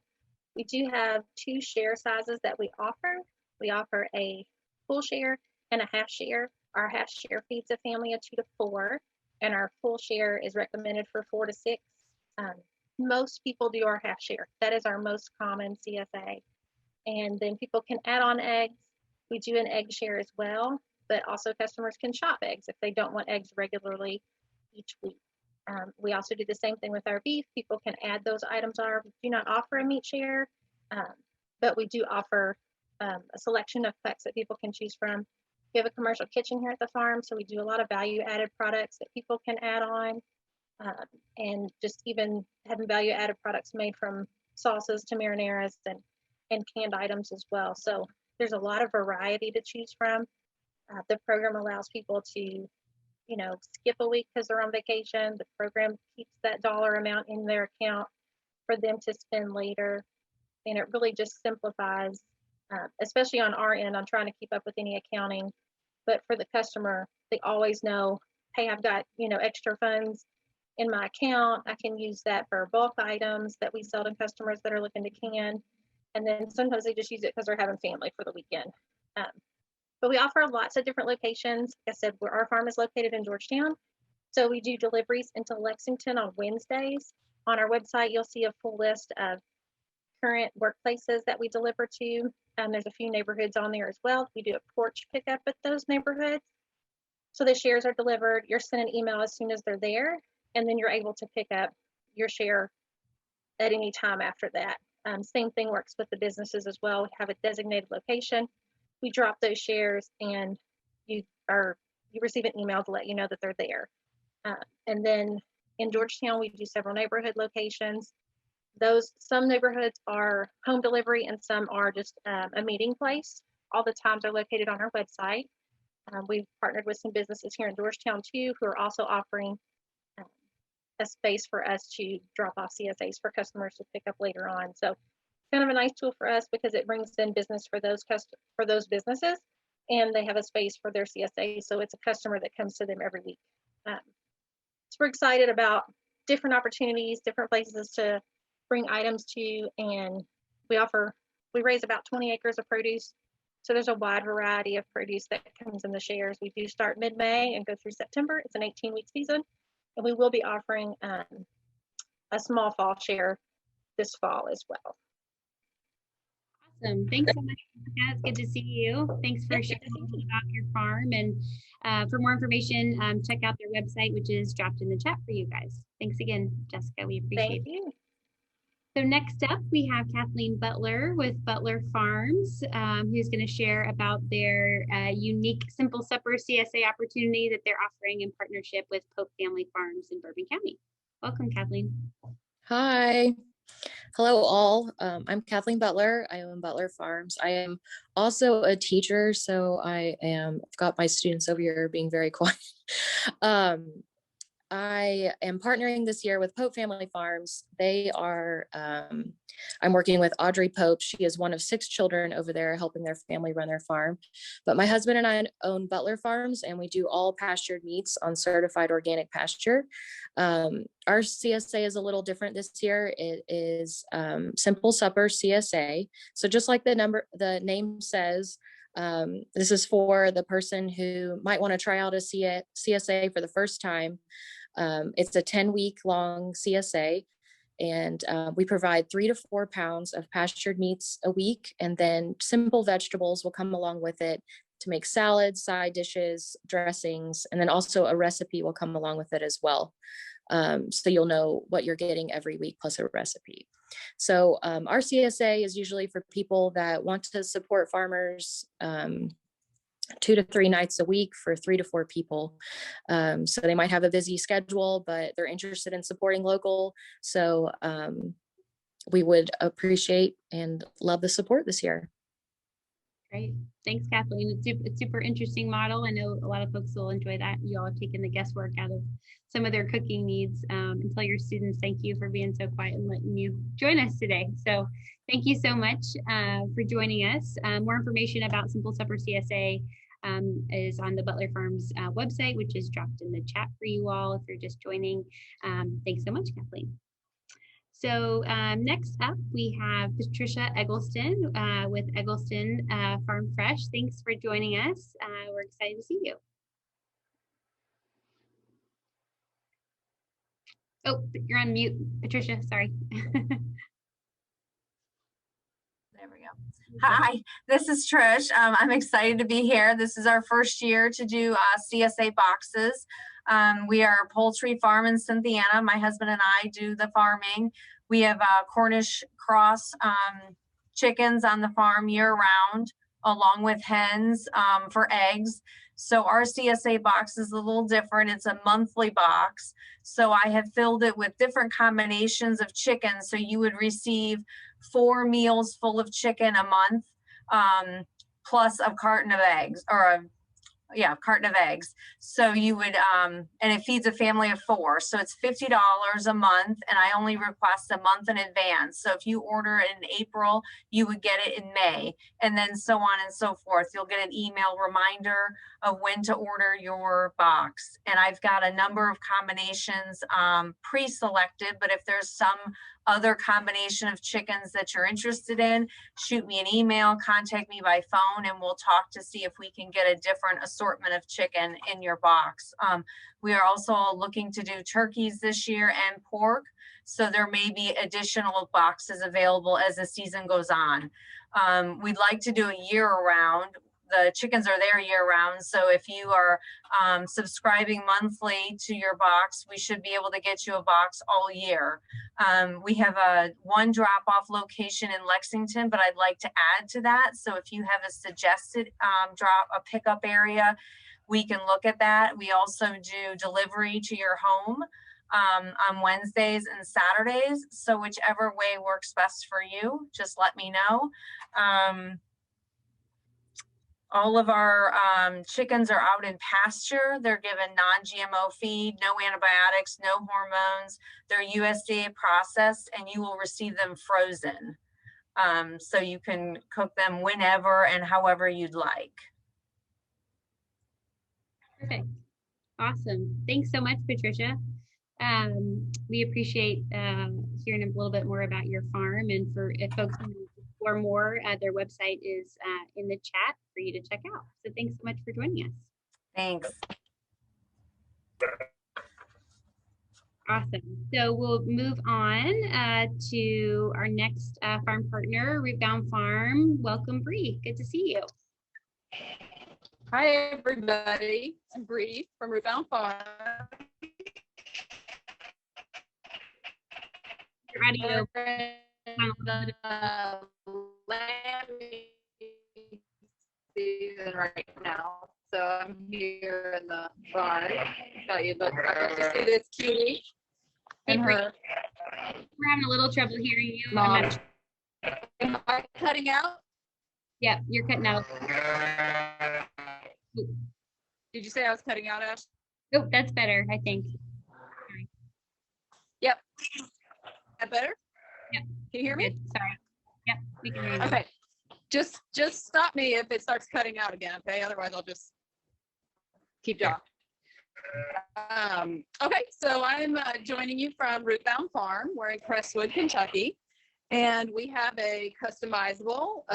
We do have 2 share sizes that we offer. We offer a full share and a half share. Our half share feeds a family of 2 to 4, and our full share is recommended for 4 to 6. Most people do our half share. That is our most common CSA. And then people can add on eggs. We do an egg share as well, but also customers can shop eggs if they don't want eggs regularly each week. We also do the same thing with our beef. People can add those items on. We do not offer a meat share, but we do offer a selection of cuts that people can choose from. We have a commercial kitchen here at the farm, so we do a lot of value-added products that people can add on, and just even having value-added products made from sauces to marinaras and canned items as well. So there's a lot of variety to choose from. The program allows people to, skip a week because they're on vacation. The program keeps that dollar amount in their account for them to spend later. And it really just simplifies, especially on our end, I'm trying to keep up with any accounting, but for the customer, they always know, hey, I've got, extra funds in my account. I can use that for bulk items that we sell to customers that are looking to can. And then sometimes they just use it because they're having family for the weekend. But we offer lots of different locations. Like I said, our farm is located in Georgetown. So we do deliveries into Lexington on Wednesdays. On our website, you'll see a full list of current workplaces that we deliver to. There's a few neighborhoods on there as well. We do a porch pickup at those neighborhoods. So the shares are delivered. You're sent an email as soon as they're there, and then you're able to pick up your share at any time after that. Same thing works with the businesses as well. We have a designated location. We drop those shares, and you receive an email to let you know that they're there. And then in Georgetown, we do several neighborhood locations. Some neighborhoods are home delivery and some are just a meeting place. All the times are located on our website. We've partnered with some businesses here in Georgetown too, who are also offering a space for us to drop off CSAs for customers to pick up later on. So kind of a nice tool for us because it brings in business for those businesses, and they have a space for their CSA. So it's a customer that comes to them every week. So we're excited about different opportunities, different places to bring items to, and we raise about 20 acres of produce. So there's a wide variety of produce that comes in the shares. We do start mid-May and go through September. It's an 18-week season, and we will be offering a small fall share this fall as well. Awesome. Thanks so much, Jessica. It's good to see you. Thanks for sharing about your farm. And for more information, check out their website, which is dropped in the chat for you guys. Thanks again, Jessica. We appreciate it. You. So next up, we have Kathleen Butler with Butler Farms, who's going to share about their unique Simple Supper CSA opportunity that they're offering in partnership with Pope Family Farms in Bourbon County. Welcome, Kathleen. Hi. Hello, all. I'm Kathleen Butler. I own Butler Farms. I am also a teacher, so I've got my students over here being very quiet. I am partnering this year with Pope Family Farms. They are, I'm working with Audrey Pope. She is one of 6 children over there helping their family run their farm. But my husband and I own Butler Farms, and we do all pastured meats on certified organic pasture. Our CSA is a little different this year. It is Simple Supper Csa. So just like the name says, this is for the person who might want to try out a CSA for the first time. It's a 10-week long CSA, and we provide 3 to 4 pounds of pastured meats a week, and then simple vegetables will come along with it to make salads, side dishes, dressings, and then also a recipe will come along with it as well. So you'll know what you're getting every week plus a recipe. So our CSA is usually for people that want to support farmers 2 to 3 nights a week for 3 to 4 people. So they might have a busy schedule, but they're interested in supporting local. So we would appreciate and love the support this year. Great. Thanks, Kathleen. It's super interesting model. I know a lot of folks will enjoy that. You all have taken the guesswork out of some of their cooking needs. And tell your students thank you for being so quiet and letting you join us today. So thank you so much for joining us. More information about Simple Supper CSA is on the Butler Farms website, which is dropped in the chat for you all if you're just joining. Thanks so much, Kathleen. So next up, we have Patricia Eggleston with Eggleston Farm Fresh. Thanks for joining us. We're excited to see you. Oh, you're on mute, Patricia, sorry. There we go. Hi, this is Trish. I'm excited to be here. This is our first year to do CSA boxes. We are a poultry farm in Cynthiana. My husband and I do the farming. We have Cornish cross chickens on the farm year round, along with hens for eggs. So our CSA box is a little different. It's a monthly box. So I have filled it with different combinations of chicken. So you would receive 4 meals full of chicken a month, plus a carton of eggs, or a carton of eggs. So you would, and it feeds a family of 4. So it's $50 a month, and I only request a month in advance. So if you order it in April, you would get it in May, and then so on and so forth. You'll get an email reminder of when to order your box. And I've got a number of combinations pre-selected, but if there's some other combination of chickens that you're interested in, shoot me an email, contact me by phone, and we'll talk to see if we can get a different assortment of chicken in your box. We are also looking to do turkeys this year and pork, so there may be additional boxes available as the season goes on. We'd like to do it year round. The chickens are there year round. So if you are subscribing monthly to your box, we should be able to get you a box all year. We have one drop-off location in Lexington, but I'd like to add to that. So if you have a suggested pickup area, we can look at that. We also do delivery to your home on Wednesdays and Saturdays. So whichever way works best for you, just let me know. All of our chickens are out in pasture. They're given non-GMO feed, no antibiotics, no hormones. They're USDA processed, and you will receive them frozen. So you can cook them whenever and however you'd like. Perfect. Awesome. Thanks so much, Patricia. We appreciate hearing a little bit more about your farm, and for if folks want to explore more, their website is in the chat for you to check out. So thanks so much for joining us. Thanks. Awesome. So we'll move on to our next farm partner, Rebound Farm. Welcome, Bree. Good to see you. Hi, everybody. I'm Bree from Rebound Farm. Your audio. Season right now, so I'm here in the barn. Got you look. You see this cutie and her. We're having a little trouble hearing you. Mom. Am I cutting out? Yeah, you're cutting out. Did you say I was cutting out, Ash? Oh, that's better, I think. Yep. That better? Yep. Can you hear me? Good. Sorry. Yep, we can hear you. Okay. Just stop me if it starts cutting out again, okay? Otherwise, I'll just keep talking. Okay, so I'm joining you from Rebound Farm. We're in Crestwood, Kentucky, and we have a customizable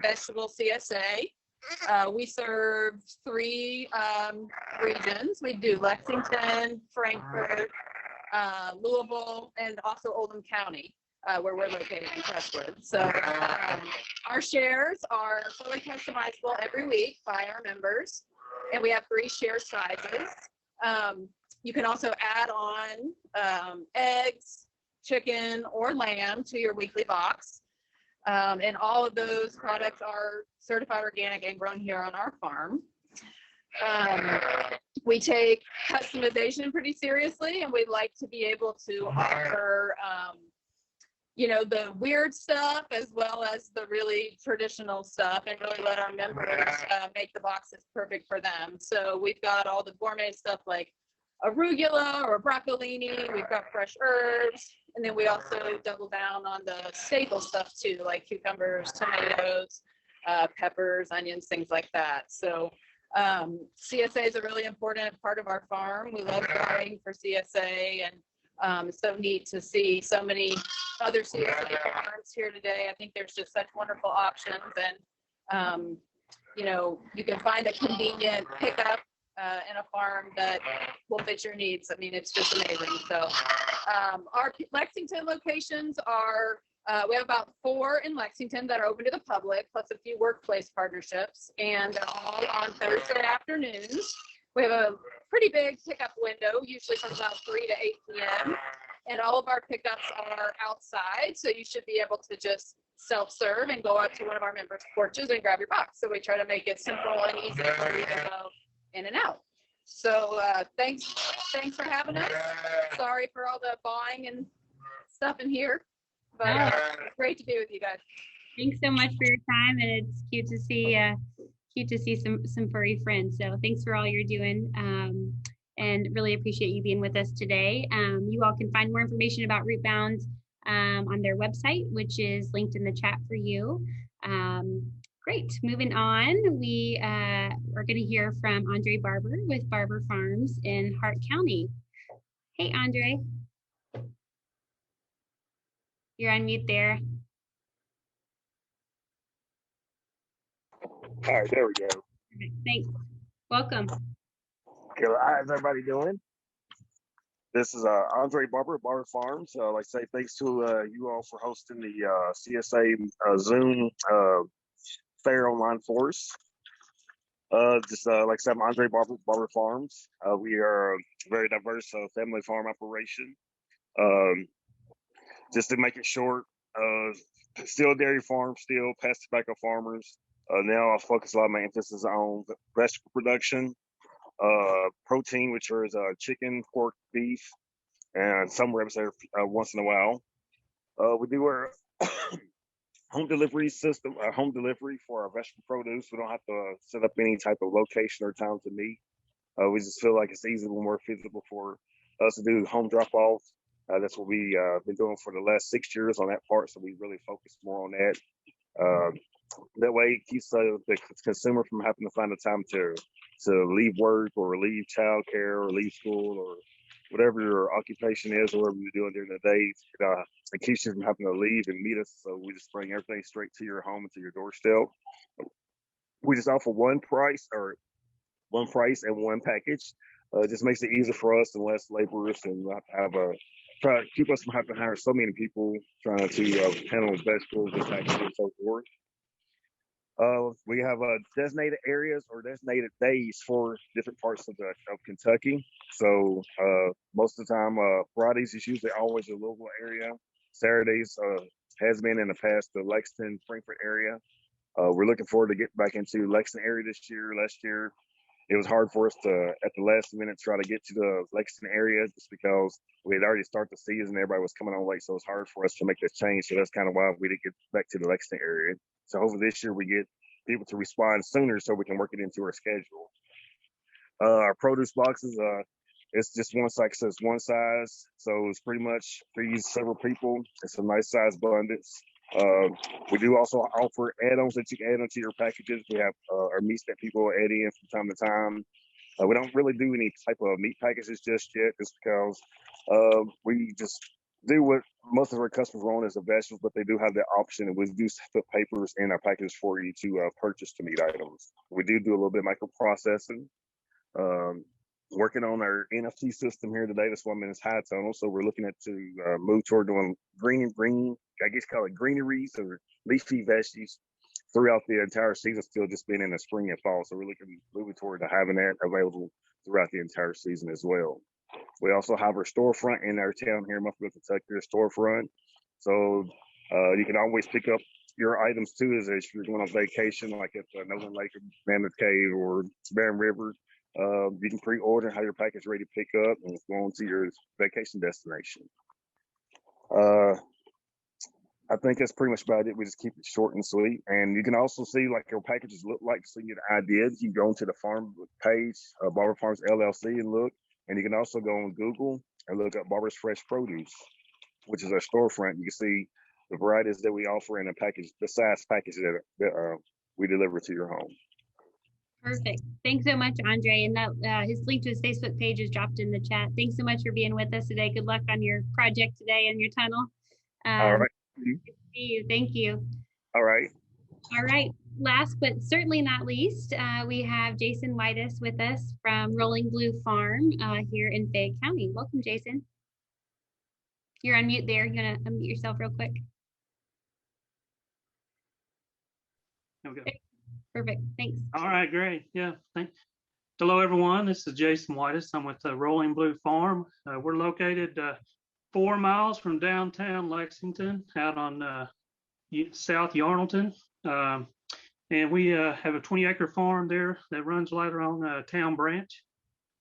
vegetable CSA. We serve 3 regions. We do Lexington, Frankfort, Louisville, and also Oldham County, where we're located in Crestwood. So our shares are fully customizable every week by our members, and we have 3 share sizes. You can also add on eggs, chicken, or lamb to your weekly box. And all of those products are certified organic and grown here on our farm. We take customization pretty seriously, and we'd like to be able to offer you know, the weird stuff as well as the really traditional stuff, and really let our members make the boxes perfect for them. So we've got all the gourmet stuff like arugula or broccolini. We've got fresh herbs, and then we also double down on the staple stuff too, like cucumbers, tomatoes, peppers, onions, things like that. So CSA is a really important part of our farm. We love growing for CSA, and it's so neat to see so many other CSA farms here today. I think there's just such wonderful options, and you know, you can find a convenient pickup in a farm that will fit your needs. I mean, it's just amazing. So our Lexington locations are, we have about 4 in Lexington that are open to the public, plus a few workplace partnerships, and they're all on Thursday afternoons. We have a pretty big pickup window, usually from about 3 to 8 p.m. And all of our pickups are outside, so you should be able to just self-serve and go up to one of our members' porches and grab your box. So we try to make it simple and easy for you to go in and out. So thanks for having us. Sorry for all the buying and stuff in here, but it's great to be with you guys. Thanks so much for your time, and it's cute to see some furry friends. So thanks for all you're doing. And really appreciate you being with us today. You all can find more information about Rootbound on their website, which is linked in the chat for you. Great, moving on, we are gonna hear from Andre Barber with Barber Farms in Hart County. Hey, Andre. You're on mute there. All right, there we go. Thanks, welcome. Okay, how's everybody doing? This is Andre Barber, Barber Farms. I'd like to say thanks to you all for hosting the CSA Zoom fair online for us. Like I said, I'm Andre Barber, Barber Farms. We are a very diverse family farm operation. Just to make it short, still dairy farm, still past tobacco farmers. Now I focus a lot of my emphasis on vegetable production. Protein, which is chicken, pork, beef, and some ribs there once in a while. We do our home delivery system, home delivery for our vegetable produce. We don't have to set up any type of location or time to meet. We just feel like it's easier and more feasible for us to do home drop off. That's what we been doing for the last 6 years on that part. So we really focus more on that. That way it keeps the consumer from having to find the time to leave work or leave childcare or leave school or whatever your occupation is or whatever you're doing during the day. It keeps you from having to leave and meet us. So we just bring everything straight to your home and to your doorstep. We just offer one price and one package. It just makes it easier for us and less laborers and not have try to keep us from having to hire so many people trying to handle vegetables and packaging and so forth. We have designated areas or designated days for different parts of Kentucky. So most of the time, Fridays is usually always a local area. Saturdays has been in the past the Lexington, Frankfort area. We're looking forward to getting back into Lexington area this year. Last year, it was hard for us to, at the last minute, try to get to the Lexington area just because we had already started the season. Everybody was coming on late, so it was hard for us to make this change. So that's kind of why we didn't get back to the Lexington area. So hopefully this year we get people to respond sooner so we can work it into our schedule. Our produce boxes, it's just one size, so it's one size. So it's pretty much feeds several people. It's a nice size abundance. We do also offer add-ons that you can add onto your packages. We have our meats that people add in from time to time. We don't really do any type of meat packages just yet, just because we just do what most of our customers want as a vegetables, but they do have the option, and we do put papers in our packages for you to purchase the meat items. We do a little bit of micro processing. Working on our NFT system here today. That's why I'm in this high tunnel. So we're looking at to move toward doing green, I guess call it greeneries or leafy veggies throughout the entire season, still just being in the spring and fall. So we're moving toward to having that available throughout the entire season as well. We also have our storefront in our town here in Muffleville, Kentucky, storefront. So you can always pick up your items too, as if you're going on vacation, like at Nolan Lake or Mammoth Cave or Barren River. You can pre-order, have your package ready to pick up and go on to your vacation destination. I think that's pretty much about it. We just keep it short and sweet. And you can also see like your packages look like, so you get ideas. You can go into the farm page, Barber Farms LLC, and look. And you can also go on Google and look up Barber's Fresh Produce, which is our storefront. You can see the varieties that we offer in the package, the size packages that we deliver to your home. Perfect. Thanks so much, Andre. And that his link to his Facebook page is dropped in the chat. Thanks so much for being with us today. Good luck on your project today and your tunnel. All right. Good to see you. Thank you. All right. All right. Last but certainly not least, we have Jason Whitus with us from Rolling Blue Farm here in Fayette County. Welcome, Jason. You're on mute there. You're gonna unmute yourself real quick. There we go. Perfect. Thanks. All right, great. Yeah, thanks. Hello, everyone. This is Jason Whitus. I'm with Rolling Blue Farm. We're located 4 miles from downtown Lexington, out on South Yarnleton. And we have a 20-acre farm there that runs right around Town Branch.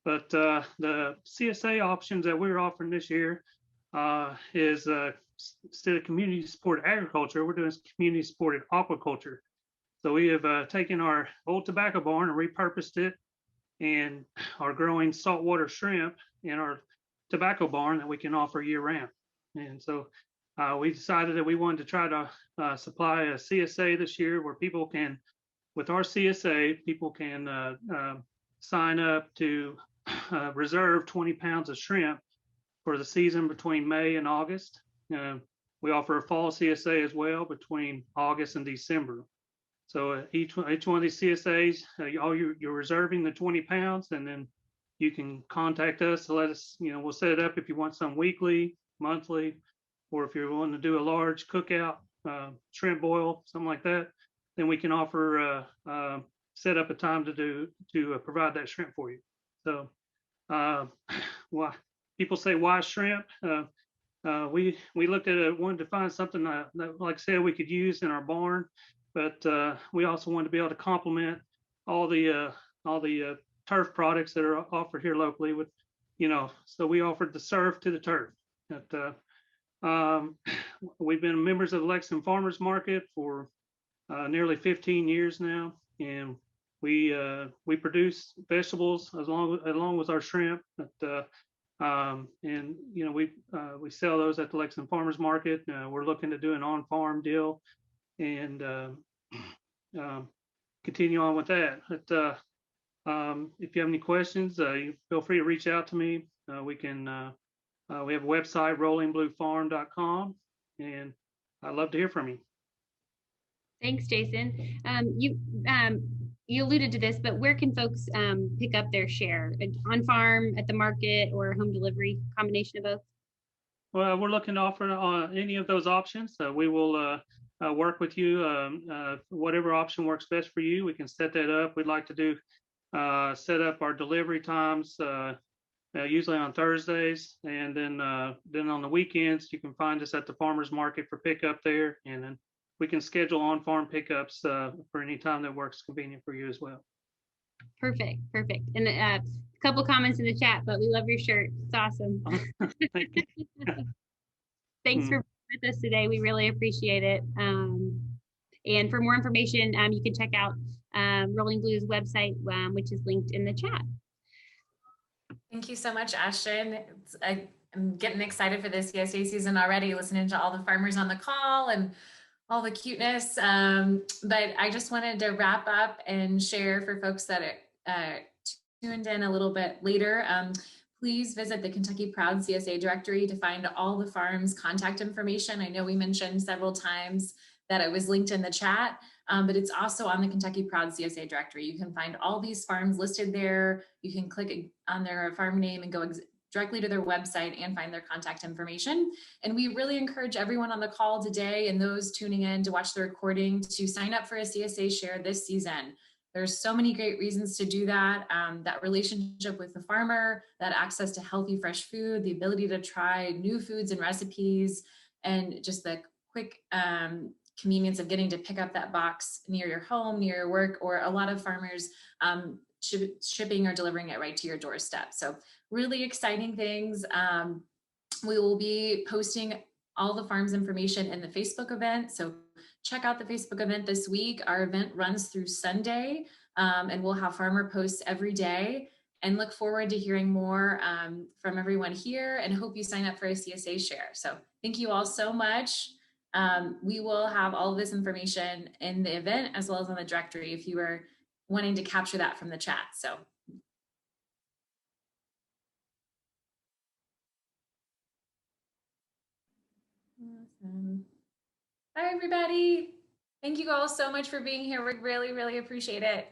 But the CSA options that we're offering this year is instead of community supported agriculture, we're doing community supported aquaculture. So we have taken our old tobacco barn and repurposed it and are growing saltwater shrimp in our tobacco barn that we can offer year round. And so we decided that we wanted to try to supply a CSA this year where people can, with our CSA, people can sign up to reserve 20 pounds of shrimp for the season between May and August. We offer a fall CSA as well between August and December. So each one of these CSAs, you're reserving the 20 pounds, and then you can contact us to let us, we'll set it up if you want some weekly, monthly, or if you're wanting to do a large cookout, shrimp boil, something like that, then we can offer, set up a time to provide that shrimp for you. So why people say, why shrimp? We looked at it, wanted to find something that, like I said, we could use in our barn. But we also want to be able to complement all the turf products that are offered here locally with, so we offered the surf to the turf. We've been members of the Lexington Farmers Market for nearly 15 years now, and we produce vegetables along with our shrimp. And we sell those at the Lexington Farmers Market. We're looking to do an on-farm deal and continue on with that. But if you have any questions, you feel free to reach out to me. We have a website, rollingbluefarm.com, and I'd love to hear from you. Thanks, Jason. You alluded to this, but where can folks pick up their share? On farm, at the market, or home delivery, combination of both? Well, we're looking to offer any of those options. We will work with you. Whatever option works best for you, we can set that up. We'd like to do set up our delivery times usually on Thursdays, and then on the weekends you can find us at the farmers market for pickup there, and then we can schedule on-farm pickups for any time that works convenient for you as well. Perfect. And a couple comments in the chat, but we love your shirt. It's awesome. Thanks for being with us today. We really appreciate it. And for more information, you can check out Rolling Blue's website, which is linked in the chat. Thank you so much, Ashton. I'm getting excited for this CSA season already, listening to all the farmers on the call and all the cuteness. But I just wanted to wrap up and share for folks that are tuned in a little bit later. Please visit the Kentucky Proud CSA directory to find all the farms' contact information. I know we mentioned several times that it was linked in the chat, but it's also on the Kentucky Proud CSA directory. You can find all these farms listed there. You can click on their farm name and go directly to their website and find their contact information. And we really encourage everyone on the call today and those tuning in to watch the recording to sign up for a CSA share this season. There's so many great reasons to do that. That relationship with the farmer, that access to healthy, fresh food, the ability to try new foods and recipes, and just the quick convenience of getting to pick up that box near your home, near your work, or a lot of farmers shipping or delivering it right to your doorstep. So really exciting things. We will be posting all the farms information in the Facebook event. So check out the Facebook event this week. Our event runs through Sunday, and we'll have farmer posts every day, and look forward to hearing more from everyone here, and hope you sign up for a CSA share. So thank you all so much. We will have all of this information in the event as well as on the directory if you are wanting to capture that from the chat. So Awesome. Hi, everybody. Thank you all so much for being here. We really, really appreciate it.